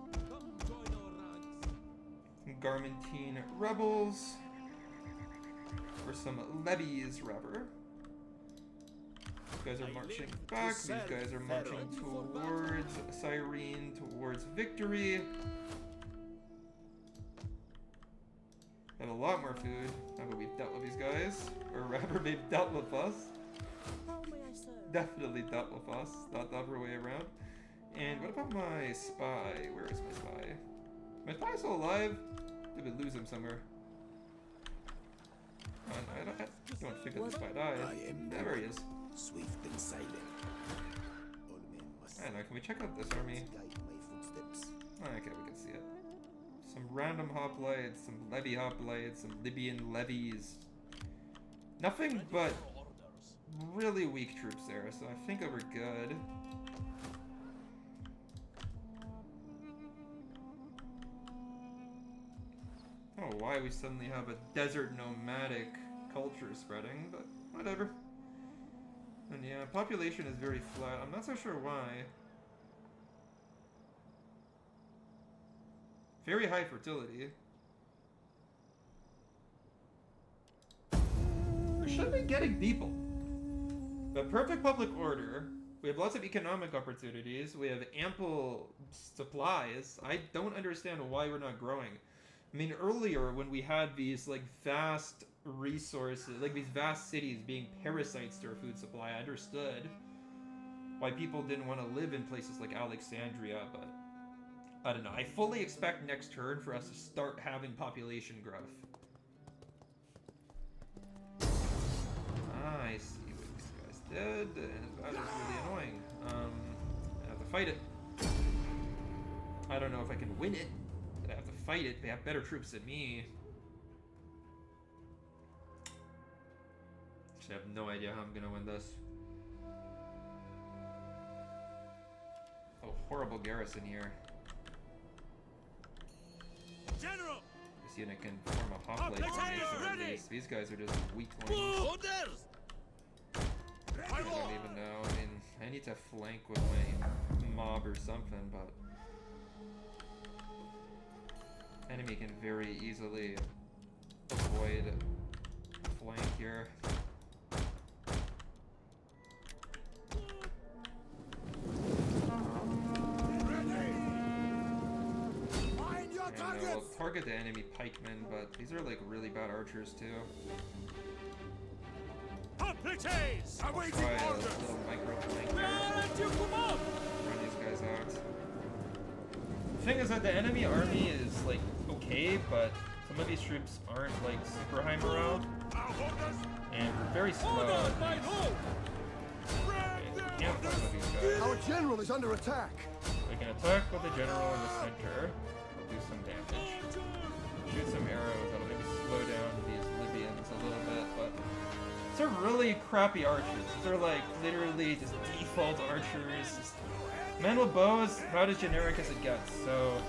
S4: Come join our ranks.
S1: Some Garmentine rebels. Or some levies, rather. These guys are marching back. These guys are marching towards Cyrene, towards victory. Have a lot more food now that we've dealt with these guys. Or rather, they've dealt with us.
S7: How may I serve?
S1: Definitely dealt with us. Not the other way around. And what about my spy? Where is my spy? My spy still alive? Did we lose him somewhere? I don't think that the spy died.
S3: I am
S1: There he is.
S3: swift and silent. All men must
S1: I don't know, can we check out this army?
S3: guide my footsteps.
S1: Okay, we can see it. Some random hoplites, some levy hoplites, some Libyan levies. Nothing but really weak troops there, so I think that we're good. Oh, why we suddenly have a desert nomadic culture spreading, but whatever. And yeah, population is very flat. I'm not so sure why. Very high fertility. We should be getting people. But perfect public order. We have lots of economic opportunities. We have ample supplies. I don't understand why we're not growing. I mean, earlier when we had these like vast resources, like these vast cities being parasites to our food supply, I understood why people didn't want to live in places like Alexandria, but I don't know. I fully expect next turn for us to start having population growth. I see what these guys did, and that is really annoying. I have to fight it. I don't know if I can win it, but I have to fight it. They have better troops than me. Actually, I have no idea how I'm gonna win this. Oh, horrible garrison here.
S6: General!
S1: This unit can form a hoplite formation at least. These guys are just weaklings.
S6: Orders!
S1: I don't even know. I mean, I need to flank with my mob or something, but enemy can very easily avoid a flank here.
S3: Find your
S1: And we'll
S3: targets!
S1: target the enemy pikemen, but these are like really bad archers too.
S6: Hoplites!
S3: Awaiting
S1: Try a
S3: orders!
S1: little micro flank
S6: Where
S1: here.
S6: let you come up?
S1: Run these guys out. The thing is that the enemy army is like okay, but some of these troops aren't like super high morale,
S6: Our orders!
S1: And we're very slow.
S6: Order, my lord!
S1: We can't fuck with these guys.
S3: Our general is under attack.
S1: We can attack with the general in the center. We'll do some damage. Shoot some arrows. That'll maybe slow down these Libyans a little bit, but these are really crappy archers. These are like literally just default archers. Just men with bows, about as generic as it gets. So,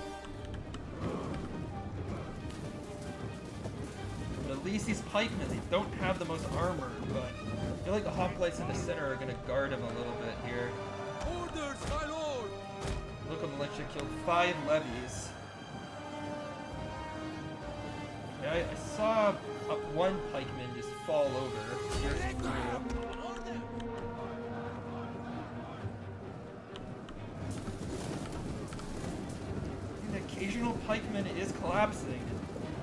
S1: but at least these pikemen, they don't have the most armor, but I feel like the hoplites in the center are gonna guard them a little bit here.
S6: Orders, my lord!
S1: Local militia killed 5 levies. Yeah, I saw one pikeman just fall over. Here's through. An occasional pikeman is collapsing.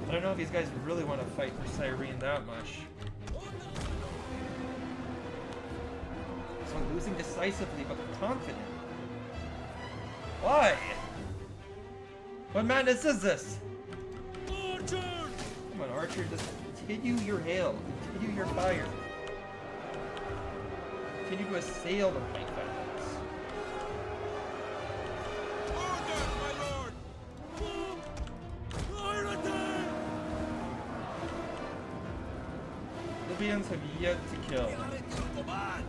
S1: I don't know if these guys really want to fight for Cyrene that much. So losing decisively but confident. Why? What madness is this?
S6: Archer!
S1: Come on, Archer, just continue your hail. Continue your fire. Continue to assail the pike factions.
S6: Order, my lord! Fire at them!
S1: Libyans have yet to kill.
S6: Command!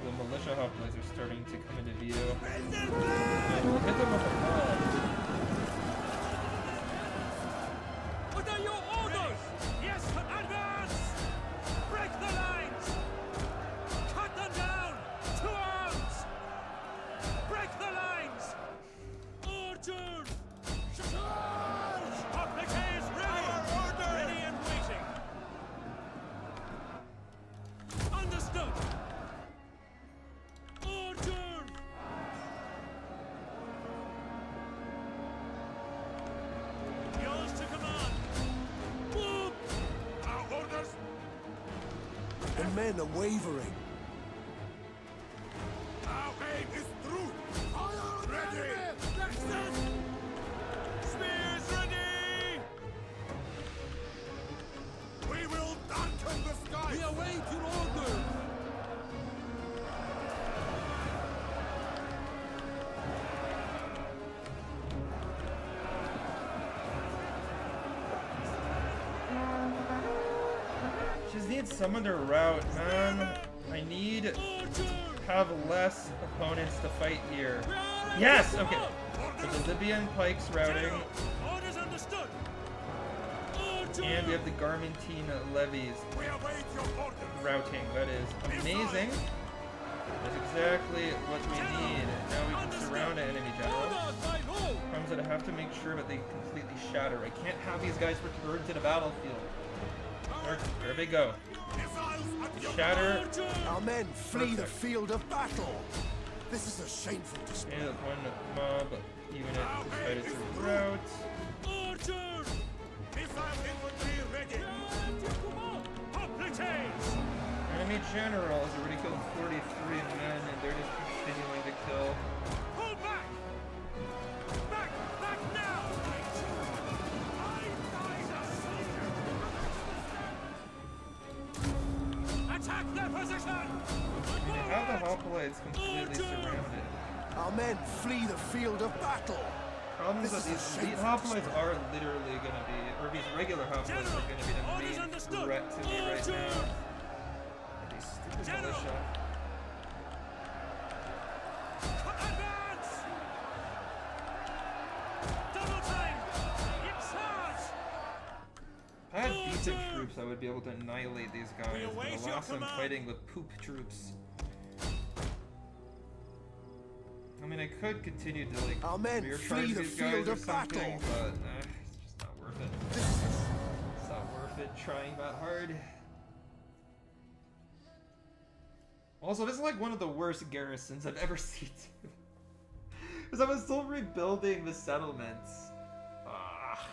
S1: The militia hoplites are starting to come into view. And we'll hit them with a mob.
S6: What are your orders? Yes, advance! Break the lines! Cut them down! To arms! Break the lines! Archers! Charge! Appliques ready! Ready and waiting! Understood! Archers! Yours to command! Move! Our orders!
S3: The men are wavering.
S6: Our aim is through! Ready! Spears ready! We will darken the sky! We await your orders!
S1: Just need someone to route, man. I need to have less opponents to fight here. Yes! Okay. So the Libyan pikes routing,
S6: Orders understood!
S1: and we have the Garmentine levies
S6: We await your orders!
S1: routing. That is amazing. That's exactly what we need. Now we can surround an enemy general. Problem is that I have to make sure that they completely shatter. I can't have these guys return to the battlefield. There they go. Shatter.
S3: Our men flee the field of battle. This is a shameful display.
S1: And one mob unit decided to route.
S6: Archers! Missile infantry ready! Appliques!
S1: Enemy general has already killed 43 men, and they're just continuing to kill.
S6: Pull back! Back! Back now! Attack their position!
S1: They have the hoplites completely surrounded.
S3: Our men flee the field of battle.
S1: Problem is that
S3: This is a
S1: these
S3: shameful
S1: hoplites are literally gonna be, or these regular hoplites are gonna be the
S6: Orders
S1: main
S6: understood.
S1: threat to me right
S6: Archer!
S1: now. And these stupid
S6: General!
S1: militia.
S6: Advance! Double time! Charge!
S1: If I had decent troops, I would be able to annihilate these guys, but
S6: await your
S1: alas, I'm
S6: command.
S1: fighting with poop troops. I mean, I could continue to like
S3: Our men
S1: rear
S3: flee
S1: charge
S3: the
S1: these guys
S3: field
S1: or
S3: of
S1: something,
S3: battle.
S1: but it's just not worth it. It's not worth it trying that hard. Also, this is like one of the worst garrisons I've ever seen. Because I was still rebuilding the settlements. Ah.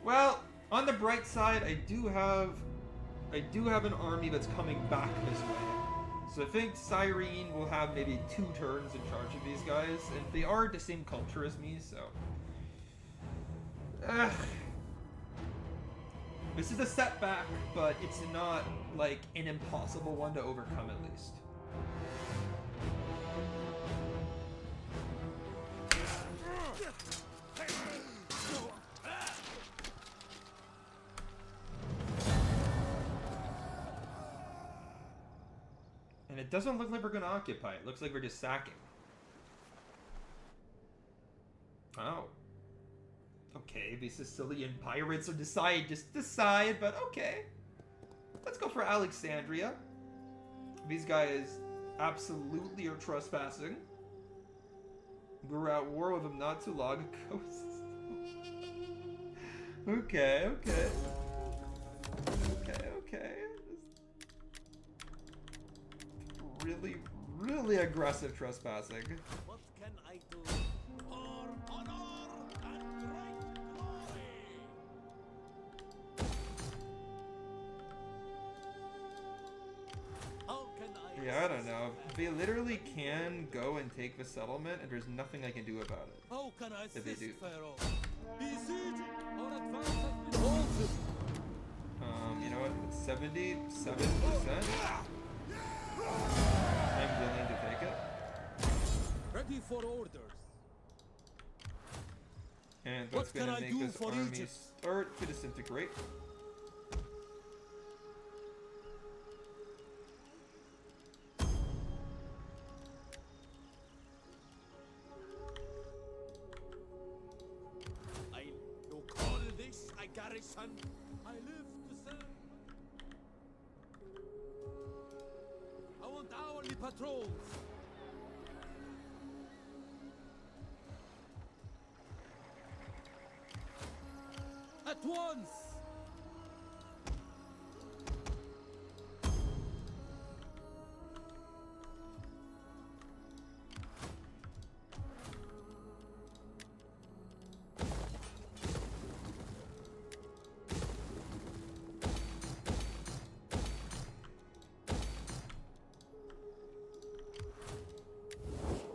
S1: Well, on the bright side, I do have an army that's coming back this way. So I think Cyrene will have maybe 2 turns in charge of these guys, and they are the same culture as me, so. This is a setback, but it's not like an impossible one to overcome at least. And it doesn't look like we're gonna occupy. It looks like we're just sacking. Oh. Okay, the Sicilian pirates just decide, but okay. Let's go for Alexandria. These guys absolutely are trespassing. We were at war with them not too long ago. Okay. Really aggressive trespassing.
S4: What can I do for honor and great glory? How can I
S1: Yeah, I don't know. They literally can go and take the settlement, and there's nothing I can do about it.
S4: How can I
S1: If they
S4: assist,
S1: do.
S4: Pharaoh? Besiege or advance has been halted.
S1: You know what? It's 77%. I'm willing to take it.
S4: Ready for orders.
S1: And
S4: What
S1: that's
S4: can
S1: gonna
S4: I
S1: make
S4: do
S1: this
S4: for
S1: army
S4: Egypt?
S1: start to disintegrate.
S4: You call this a garrison? I live to serve. I want hourly patrols. At once!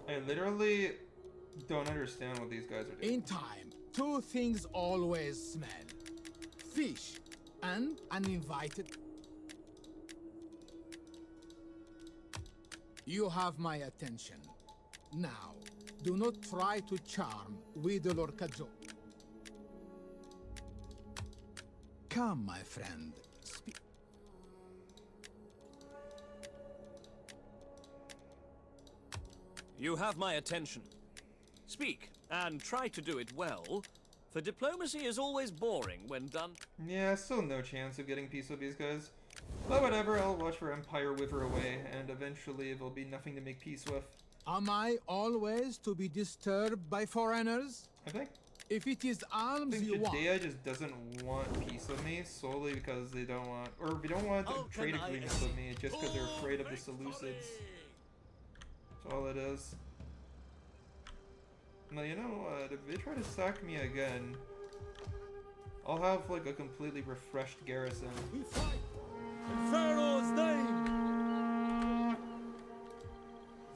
S1: I literally don't understand what these guys are doing.
S5: In time, two things always smell. Fish and uninvited. You have my attention. Now, do not try to charm, wheedle or cajole. Come, my friend. Speak.
S2: You have my attention. Speak, and try to do it well, for diplomacy is always boring when done.
S1: Yeah, still no chance of getting peace with these guys. But whatever, I'll watch for Empire wither away, and eventually there'll be nothing to make peace with.
S5: Am I always to be disturbed by foreigners?
S1: I think
S5: If it is alms you want,
S1: Judea just doesn't want peace with me solely because they don't want, or they don't want
S4: How
S1: a trade
S4: can I
S1: agreement with me just because they're
S4: assist?
S1: afraid of the
S4: Victory!
S1: Seleucids. That's all it is. Now, you know what? If they try to sack me again, I'll have like a completely refreshed garrison.
S4: We fight in Pharaoh's name.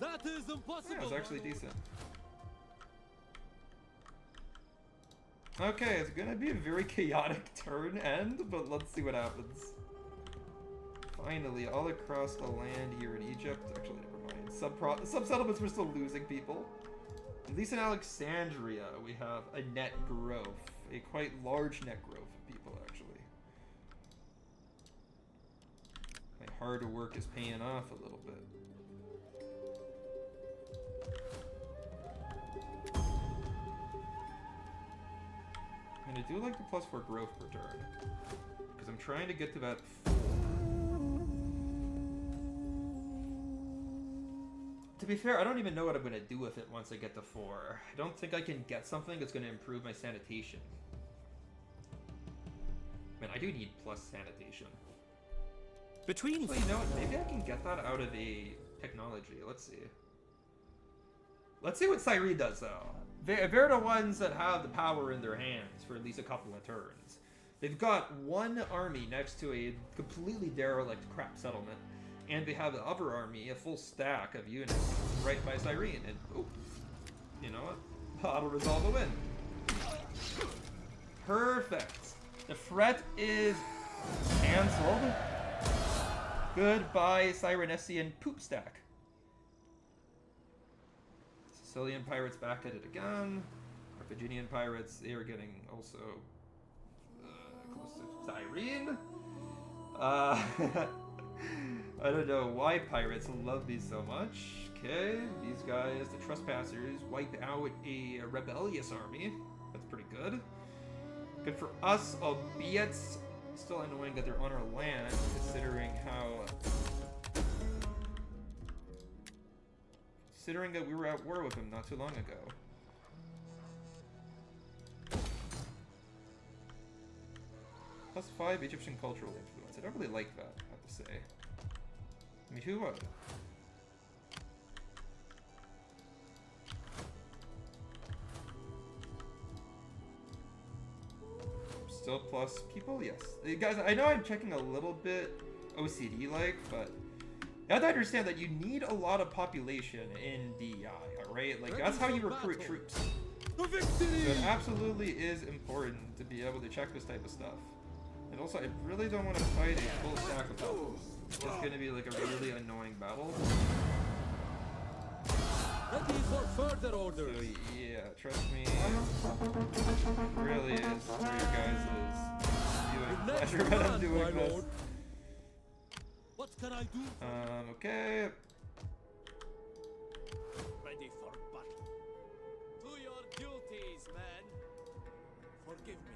S4: That is impossible.
S1: Yeah, it's actually
S4: my lord.
S1: decent. Okay, it's gonna be a very chaotic turn end, but let's see what happens. Finally, all across the land here in Egypt. Actually, never mind. Sub-settlements were still losing people. At least in Alexandria, we have a net growth. A quite large net growth of people, actually. My hard work is paying off a little bit. And I do like the +4 growth per turn. Because I'm trying to get to that 4. To be fair, I don't even know what I'm going to do with it once I get to 4. I don't think I can get something that's going to improve my sanitation. Man, I do need plus sanitation.
S2: Between
S1: Well, you know what? Maybe I can get that out of a technology. Let's see. Let's see what Cyrene does, though. They're the ones that have the power in their hands for at least a couple of turns. They've got one army next to a completely derelict crap settlement, and they have the other army, a full stack of units, right by Cyrene. And, oh, you know what? Auto-resolve a win. Perfect. The threat is Cancelled. Goodbye, Cyrenessian poop stack. Sicilian pirates back at it again. Carthaginian pirates, they are getting also close to Cyrene. I don't know why pirates love these so much. Okay, these guys, the trespassers, wipe out a rebellious army. That's pretty good. Good for us, albeit still annoying that they're on our land, considering that we were at war with them not too long ago. +5 Egyptian cultural influence. I don't really like that, I have to say. I mean, who was it? Still plus people? Yes. Guys, I know I'm checking a little bit OCD-like, but you have to understand that you need a lot of population in DEI, alright? Like, that's how you recruit troops. So it absolutely is important to be able to check this type of stuff. And also, I really don't want to fight a full stack of health. It's going to be like a really annoying battle.
S4: Ready for further orders.
S1: So yeah, trust me, it really is for you guys' viewing pleasure that I'm doing this.
S4: What can I do?
S1: Okay.
S4: Ready for battle. To your duties, men. Forgive me.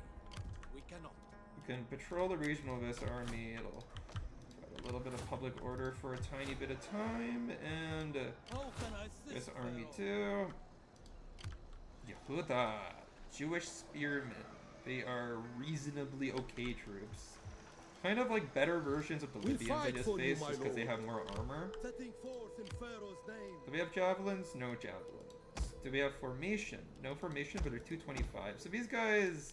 S4: We cannot.
S1: You can patrol the region of this army. It'll provide a little bit of public order for a tiny bit of time, and
S4: How can I
S1: this
S4: assist,
S1: army
S4: fellow?
S1: too. Yehuda, Jewish spearmen. They are reasonably okay troops. Kind of like better versions of the
S3: We
S1: Libyans I
S3: fight
S1: just
S3: for you,
S1: faced,
S3: my
S1: just because they
S3: lord.
S1: have more armor.
S3: Setting forth in Pharaoh's name.
S1: Do we have javelins? No javelins. Do we have formation? No formation, but they're 225. So these guys,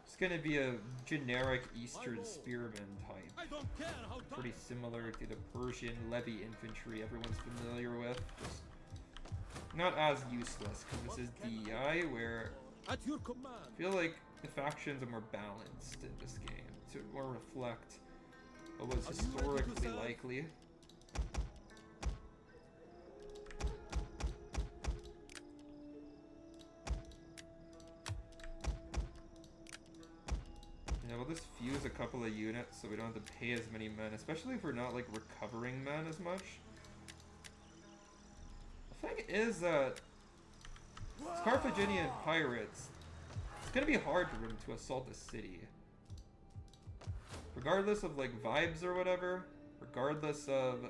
S1: it's gonna be a generic Eastern spearman type.
S4: I don't care how
S1: Pretty similar to the Persian levy infantry everyone's familiar with. Just not as useless, because this is DEI, where
S4: at your command.
S1: I feel like the factions are more balanced in this game to more reflect what was
S4: Are you ready to
S1: historically
S4: serve?
S1: likely. Yeah, we'll just fuse a couple of units so we don't have to pay as many men, especially if we're not like recovering men as much. The thing is that these Carthaginian pirates, it's gonna be hard for them to assault a city. Regardless of like vibes or whatever, regardless of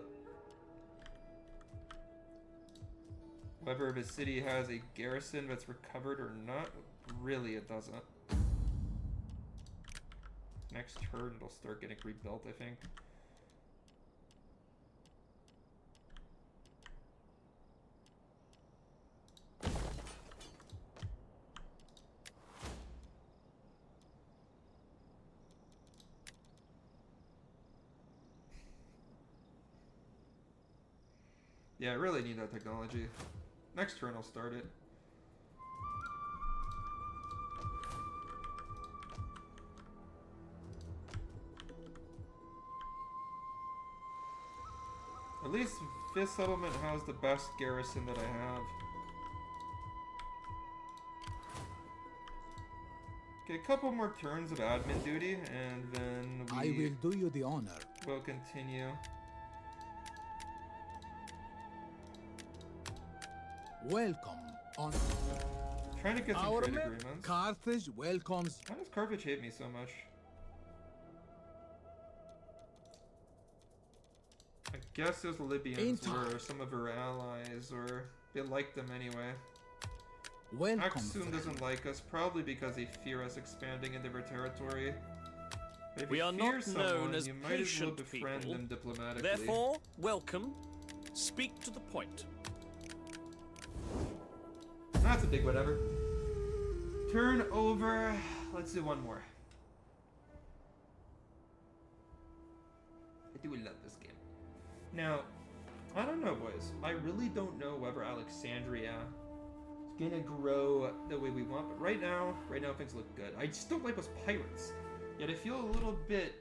S1: whether the city has a garrison that's recovered or not, really it doesn't. Next turn it'll start getting rebuilt, I think. Yeah, I really need that technology. Next turn I'll start it. At least this settlement has the best garrison that I have. Okay, a couple more turns of admin duty, and then
S5: I will do you the honor.
S1: we'll continue.
S5: Welcome on
S1: Trying to get some
S5: our
S1: trade
S5: men.
S1: agreements.
S5: Carthage welcomes.
S1: Why does Carthage hate me so much? I guess those Libyans were some of her allies, or they liked them anyway.
S5: Welcome.
S1: Aksum
S5: friend.
S1: doesn't like us, probably because they fear us expanding into their territory. But if
S2: We
S1: you
S2: are
S1: fear
S2: not
S1: someone,
S2: known as
S1: you might as well
S2: patient
S1: befriend
S2: people.
S1: them diplomatically.
S2: Therefore, welcome. Speak to the point.
S1: That's a big whatever. Turn over. Let's do one more. I do love this game. Now, I don't know, boys. I really don't know whether Alexandria is gonna grow the way we want, but right now things look good. I just don't like those pirates. Yet I feel a little bit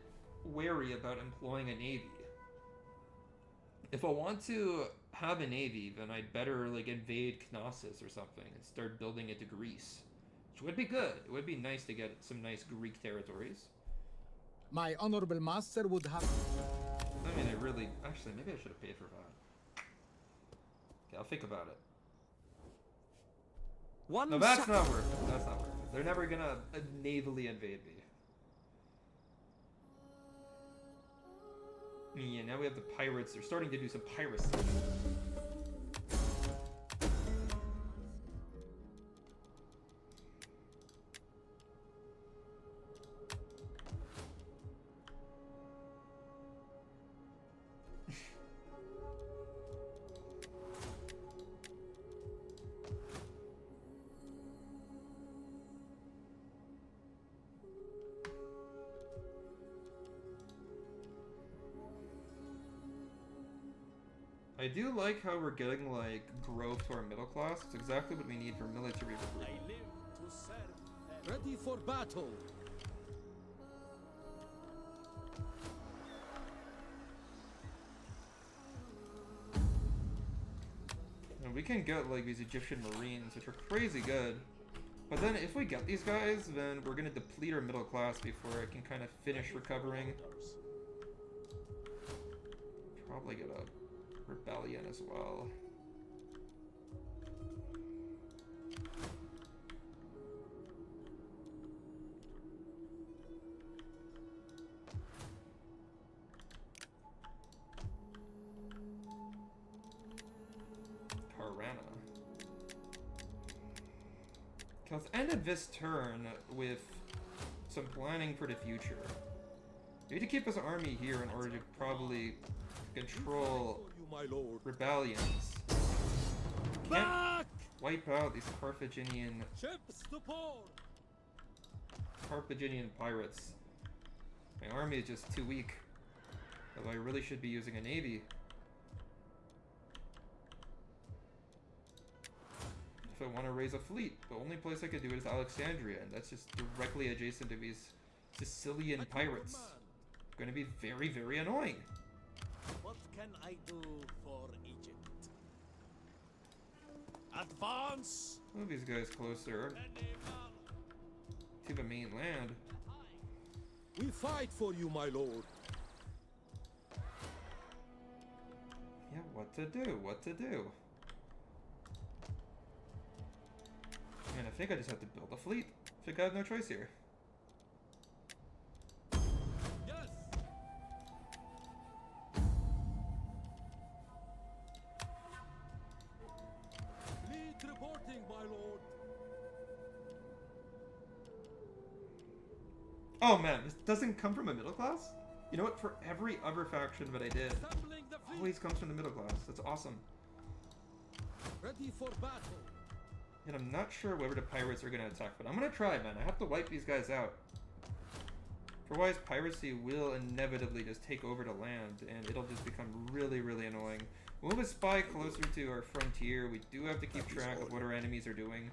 S1: wary about employing a navy. If I want to have a navy, then I'd better like invade Knossos or something and start building it to Greece. Which would be good. It would be nice to get some nice Greek territories.
S5: My honorable master would have...
S1: I mean, I really... Actually, maybe I should have paid for that. Okay, I'll think about it.
S2: One
S1: No, that's not worth it. That's not worth it. They're never gonna navally invade me. Yeah, now we have the pirates. They're starting to do some piracy. I do like how we're getting, like, growth to our middle class. It's exactly what we need for military
S4: I
S1: recruitment.
S4: live to serve. Ready for battle.
S1: And we can get, like, these Egyptian Marines, which are crazy good. But then if we get these guys, then we're gonna deplete our middle class before I can kind of finish recovering. Probably get a rebellion as well. Parana. Let's end this turn with some planning for the future. We need to keep this army here in order to probably control
S4: For you, my lord.
S1: rebellions. Can't
S4: Back!
S1: wipe out these Carthaginian
S4: Ships to port.
S1: pirates. My army is just too weak. Although I really should be using a navy. If I want to raise a fleet, the only place I could do it is Alexandria, and that's just directly adjacent to these Sicilian
S4: At your
S1: pirates.
S4: command.
S1: Going to be very, very annoying.
S4: What can I do for Egypt? Advance!
S1: Move these guys closer to the mainland.
S4: We fight for you, my lord.
S1: Yeah, what to do? What to do? Man, I think I just have to build a fleet. I think I have no choice here.
S4: Yes! Fleet reporting, my lord.
S1: Oh man, this doesn't come from a middle class? You know what? For every other faction that I did,
S4: Assembling the fleet.
S1: always comes from the middle class. That's awesome.
S4: Ready for battle.
S1: And I'm not sure whether the pirates are going to attack, but I'm going to try, man. I have to wipe these guys out. Otherwise, piracy will inevitably just take over the land, and it'll just become really, really annoying. We'll move a spy closer to our frontier. We do have to keep track of what our enemies are doing.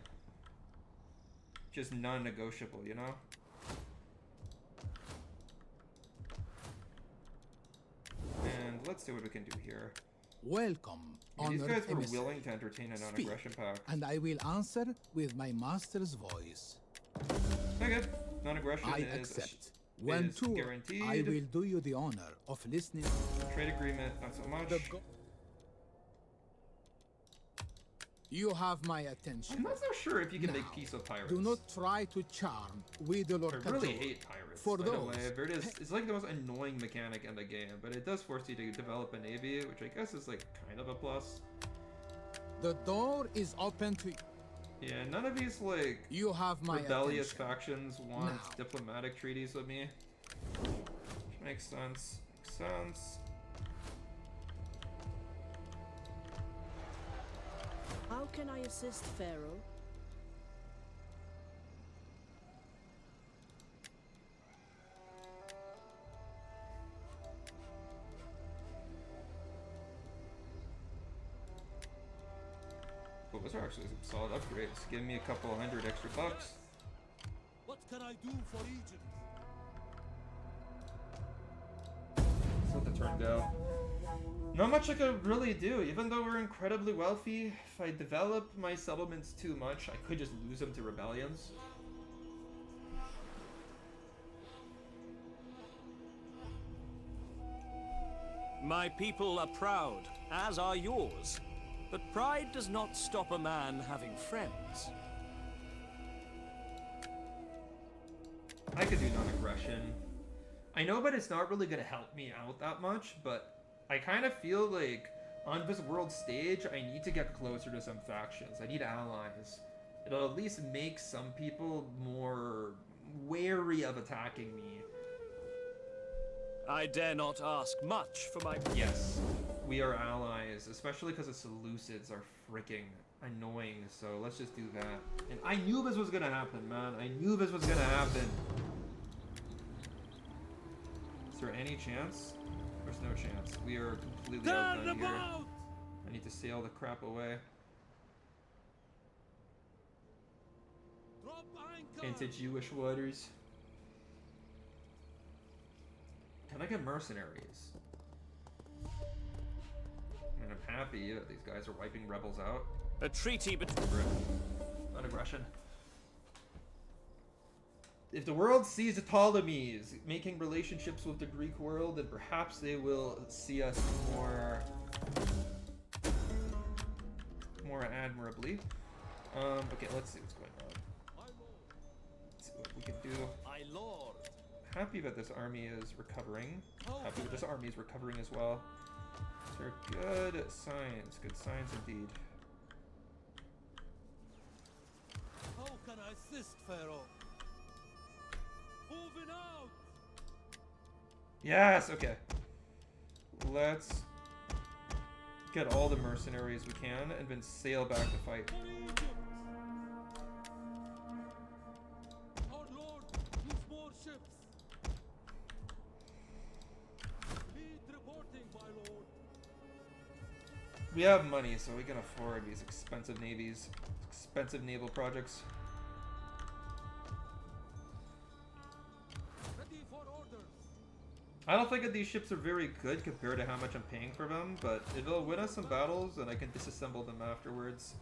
S1: Just non-negotiable, you know? And let's see what we can do here.
S5: Welcome,
S1: I mean, these
S5: honored
S1: guys were
S5: emissary.
S1: willing to entertain a
S5: Speak,
S1: non-aggression pact.
S5: and I will answer with my master's voice.
S1: Okay, good. Non-aggression
S5: I
S1: is
S5: accept. When
S1: is
S5: too,
S1: guaranteed.
S5: I will do you the honor of listening.
S1: Trade agreement, not so much.
S5: The go- You have my
S1: I'm
S5: attention.
S1: not so sure if you can make
S5: Now,
S1: peace with pirates.
S5: Do not try to charm with the Lord
S1: I really
S5: Cajor.
S1: hate pirates.
S5: For
S1: by the
S5: those-
S1: way. There it is. It's like the most annoying mechanic in the game, but it does force you to develop a navy, which I guess is like kind of a plus.
S5: The door is open to you.
S1: Yeah, none of these like
S5: You have my
S1: rebellious
S5: attention.
S1: factions want
S5: Now.
S1: diplomatic treaties with me. Which makes sense. Makes sense.
S7: How can I assist Pharaoh?
S1: Oh, those are actually some solid upgrades. Give me a couple hundred extra bucks.
S4: What can I do for Egypt?
S1: turn go? Not much I could really do, even though we're incredibly wealthy. If I develop my settlements too much, I could just lose them to rebellions.
S2: My people are proud, as are yours. But pride does not stop a man having friends.
S1: I could do non-aggression. I know, but it's not really gonna help me out that much, but I kind of feel like on this world stage, I need to get closer to some factions. I need allies. It'll at least make some people more wary of attacking me.
S2: I dare not ask much for my...
S1: Yes, we are allies, especially because the Seleucids are freaking annoying, so let's just do that. And I knew this was gonna happen, man. I knew this was gonna happen. Is there any chance? There's no chance. We are completely outdone here. I need to sail the crap away. Into Jewish waters. Can I get mercenaries? And I'm happy that these guys are wiping rebels out.
S2: A treaty between...
S1: Non-aggression. If the world sees the Ptolemies making relationships with the Greek world, then perhaps they will see us more admirably. Okay, let's see what's going on. Let's see what we can do.
S2: My lord.
S1: Happy that this army is recovering. Happy that this army is recovering as well. These are good signs. Good signs indeed.
S4: How can I assist, Pharaoh? Moving out!
S1: Yes, okay. Let's get all the mercenaries we can and then sail back to fight.
S4: For Egypt! Our lord needs more ships! Lead reporting, my lord!
S1: We have money, so we can afford these expensive navies, expensive naval projects.
S4: Ready for orders!
S1: I don't think that these ships are very good compared to how much I'm paying for them, but if they'll win us some battles, then I can disassemble them afterwards.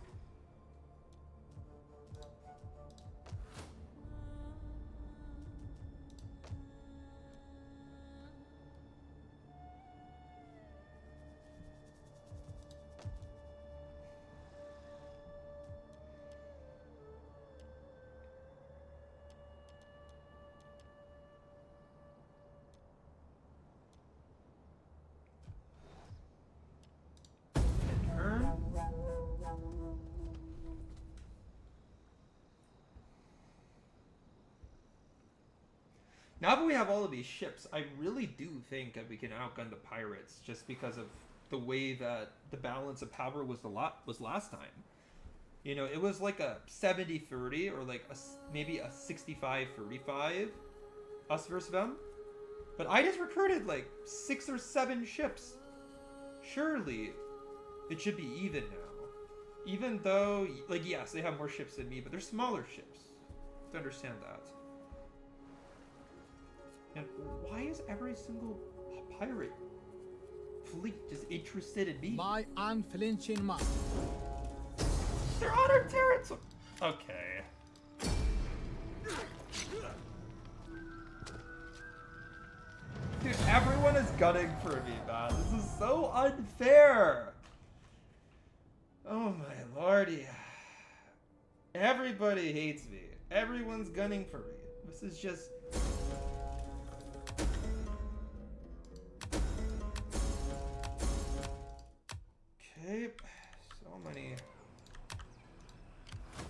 S1: Now that we have all of these ships, I really do think that we can outgun the pirates just because of the way that the balance of power was last time. You know, it was like a 70-30 or like maybe a 65-35 us versus them. But I just recruited like 6 or 7 ships. Surely it should be even now. Even though, like, yes, they have more ships than me, but they're smaller ships. You have to understand that. And why is every single pirate fleet just interested in me?
S5: My unflinching master.
S1: They're on our territory! Okay. Dude, everyone is gunning for me, man. This is so unfair! Oh my lordy. Everybody hates me. Everyone's gunning for me. This is just... Okay, so many.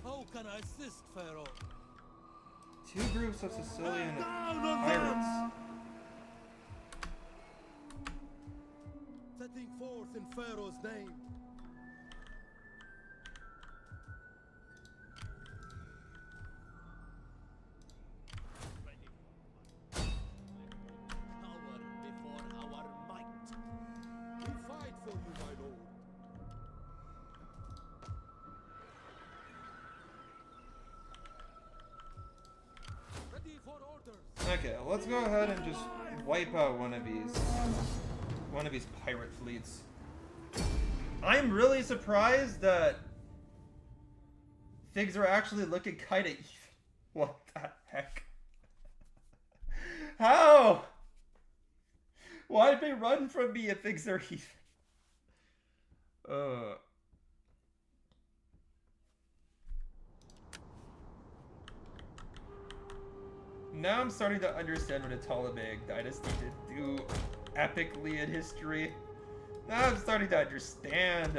S4: How can I assist, Pharaoh?
S1: 2 groups of Sicilian pirates.
S4: Setting forth in Pharaoh's name. Cower before our might. We fight for you, my lord. Ready for orders.
S1: Okay, let's go ahead and just wipe out one of these. one of these pirate fleets. I'm really surprised that things are actually looking kind of even. What the heck? How? Why'd they run from me if things are even? Now I'm starting to understand what a Ptolemaic dynasty did do epically in history. Now I'm starting to understand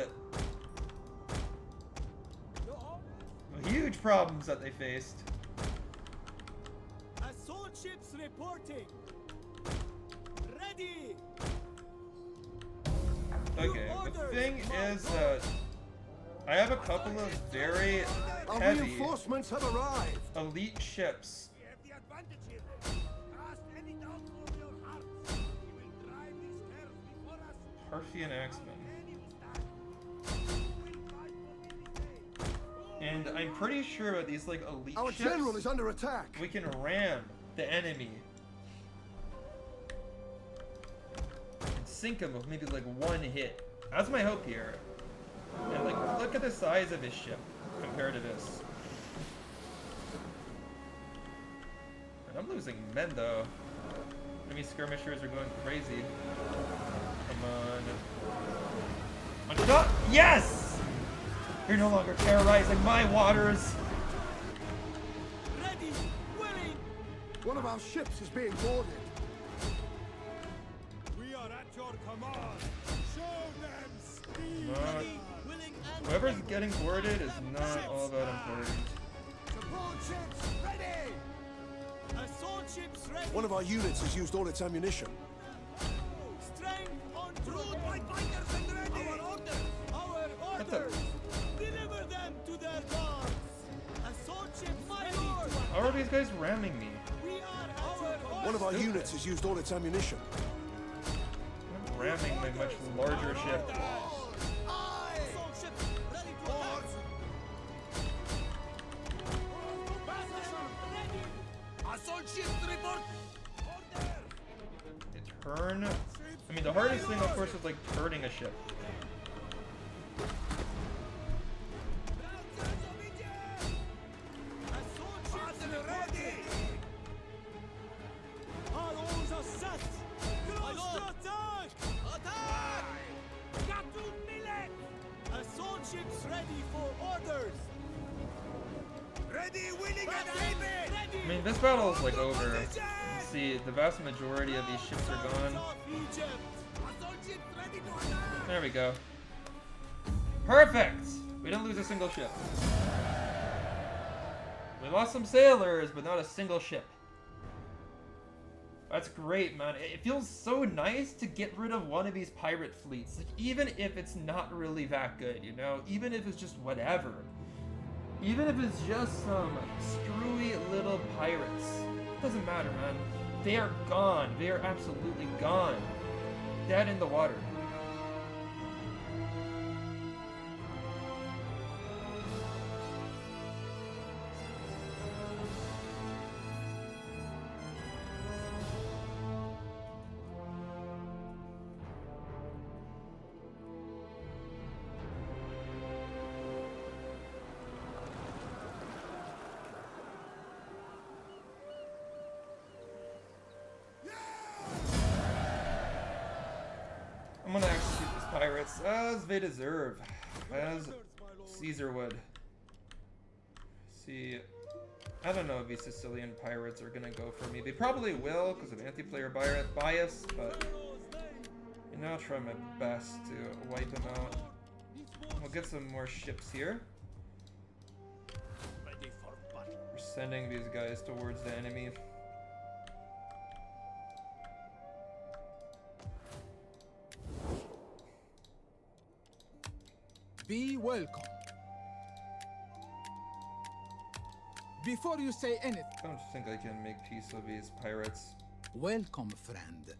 S1: the huge problems that they faced.
S2: Assault ships reporting. Ready.
S1: Okay, the thing is that I have a couple of very
S3: Our
S1: heavy
S3: reinforcements have arrived.
S1: elite ships.
S6: We have the advantage here. Cast any doubt from your hearts. We will drive these terrors before us.
S1: Parthian Axemen.
S6: Many will stand. Who will fight for me this day?
S1: And I'm pretty sure with these like elite
S3: Our
S1: ships,
S3: general is under attack.
S1: we can ram the enemy and sink him with maybe like one hit. That's my hope here. And like, look at the size of his ship compared to this. And I'm losing men though. Enemy skirmishers are going crazy. Come on. On shot! Yes! You're no longer terrorizing my waters.
S2: Ready. Willing.
S3: One of our ships is being boarded.
S6: We are at your command. Show them speed.
S1: Not-
S2: Willing and
S1: Whoever's getting boarded is not all that important.
S3: Support ships ready.
S2: assault ships ready.
S3: One of our units has used all its ammunition.
S2: Strength on
S6: Root my fighters and ready.
S2: Our orders. Our
S1: What the-
S2: orders. Deliver them to their guards. Assault ships my lord.
S1: How are these guys ramming me?
S2: We are at your orders.
S3: One of our units has used all its ammunition.
S1: I'm ramming my much larger ship.
S2: Assault ships ready to attack. Ready.
S6: Assault ships report. Order.
S1: A turn? I mean, the hardest thing, of course, is like turning a ship.
S2: Assault ships
S6: Ready.
S2: Our oars are set. Close to attack. Attack.
S6: Captain Millet.
S2: Assault ships ready for orders.
S6: Ready, willing, and able.
S1: I mean, this battle is like over. See, the vast majority of these ships are gone.
S2: Of Egypt.
S6: Assault ships ready to attack.
S1: There we go. Perfect! We didn't lose a single ship. We lost some sailors, but not a single ship. That's great, man. It feels so nice to get rid of one of these pirate fleets. Like, even if it's not really that good, you know? Even if it's just whatever. Even if it's just some screwy little pirates. It doesn't matter, man. They are gone. They are absolutely gone. Dead in the water. I'm gonna execute these pirates as they deserve. As Caesar would. See, I don't know if these Sicilian pirates are gonna go for me. They probably will because of anti-player bias, but you know, I'll try my best to wipe them out. We'll get some more ships here.
S2: Ready for battle.
S1: We're sending these guys towards the enemy.
S5: Be welcome. Before you say anything,
S1: I don't think I can make peace with these pirates.
S5: welcome, friend.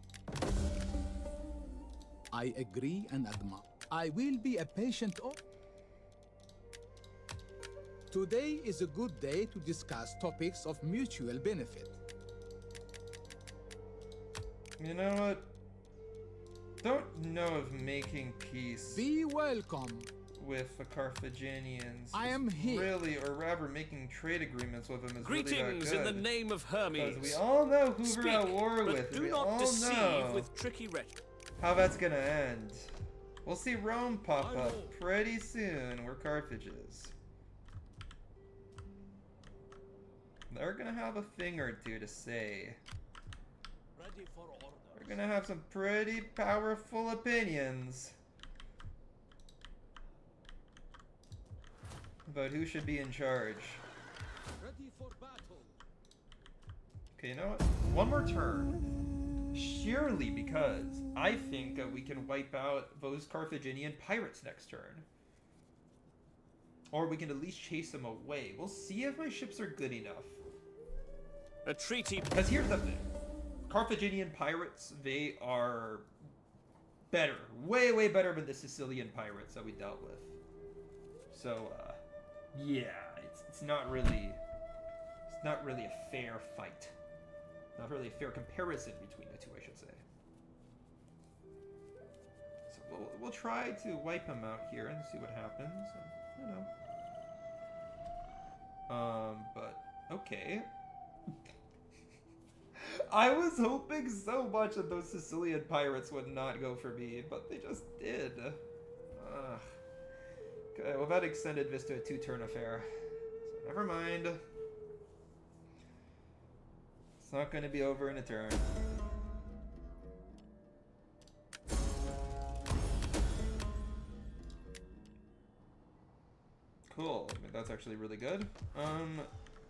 S5: I agree and admire. I will be a patient. Today is a good day to discuss topics of mutual benefit.
S1: You know what? don't know of making peace
S5: Be welcome.
S1: with the Carthaginians.
S5: I am here.
S1: Really, or rather making trade agreements with them is
S2: Greetings
S1: really not
S2: in the
S1: good.
S2: name of Hermes.
S1: Because we all know who
S2: Speak,
S1: we're at war
S2: but
S1: with.
S2: do
S1: We
S2: not
S1: all
S2: deceive
S1: know
S2: with tricky rhetoric.
S1: how that's gonna end. We'll see Rome pop
S4: I
S1: up
S4: know.
S1: pretty soon, where Carthage is. They're gonna have a thing or two to say.
S4: Ready for orders.
S1: They're gonna have some pretty powerful opinions about who should be in charge.
S4: Ready for battle.
S1: Okay, you know what? One more turn. Surely because I think we can wipe out those Carthaginian pirates next turn. Or we can at least chase them away. We'll see if my ships are good enough.
S2: A treaty.
S1: Because here's the thing. Carthaginian pirates, they are better. Way, way better than the Sicilian pirates that we dealt with. So, yeah, it's not really a fair fight. Not really a fair comparison between the two, I should say. So we'll try to wipe him out here and see what happens. And, you know. But okay. I was hoping so much that those Sicilian pirates would not go for me, but they just did. Ugh. Okay, well that extended this to a 2-turn affair. So never mind. It's not going to be over in a turn. Cool. I mean, that's actually really good.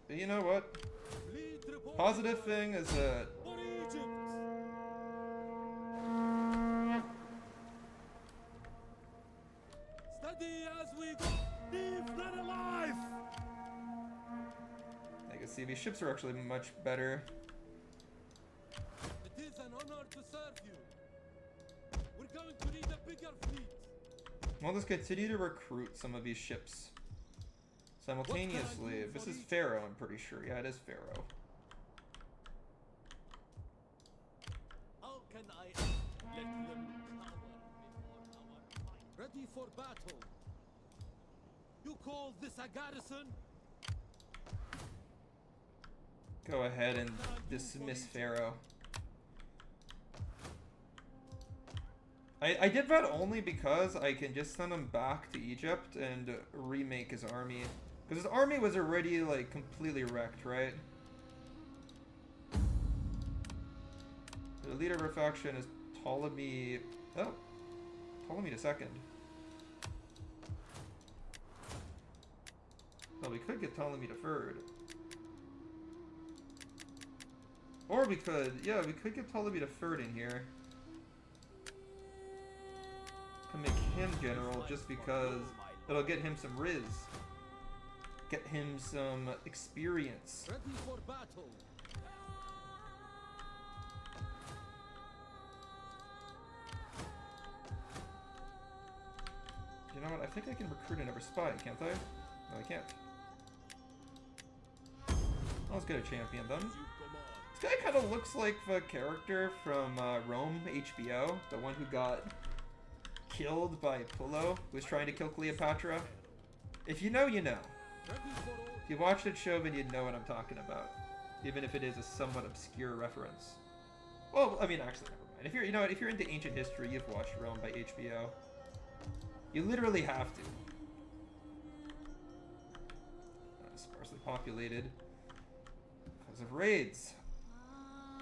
S1: You know what?
S4: Fleet report.
S1: Positive thing is that
S4: For Egypt. Steady as we go. Leave none alive.
S1: I can see these ships are actually much better.
S4: It is an honor to serve you. We're going to need a bigger fleet.
S1: We'll just continue to recruit some of these ships simultaneously. This is Pharaoh, I'm pretty sure. Yeah, it is Pharaoh.
S4: How can I let them cower before our fight? Ready for battle. You call this a garrison?
S1: Go ahead and dismiss Pharaoh. I did that only because I can just send him back to Egypt and remake his army. Because his army was already, like, completely wrecked, right? The leader of our faction is Ptolemy... Oh. Ptolemy II. Well, we could get Ptolemy III. Or we could... Yeah, we could get Ptolemy III in here. Can make him general just because it'll get him some riz. Get him some experience.
S4: Ready for battle.
S1: You know what? I think I can recruit another spy, can't I? No, I can't. Let's get a champion then. This guy kind of looks like the character from Rome HBO, the one who got killed by Apollo, who was trying to kill Cleopatra. If you know, you know.
S4: Ready for order.
S1: If you watched that show, then you'd know what I'm talking about, even if it is a somewhat obscure reference. Well, I mean, actually, never mind. If you're, you know what, if you're into ancient history, you've watched Rome by HBO. You literally have to. Sparsely populated because of raids.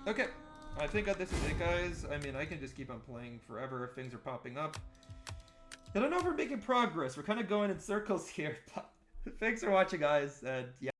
S1: Okay, I think this is it, guys. I mean, I can just keep on playing forever if things are popping up. I don't know if we're making progress. We're kind of going in circles here, but thanks for watching, guys, and yeah.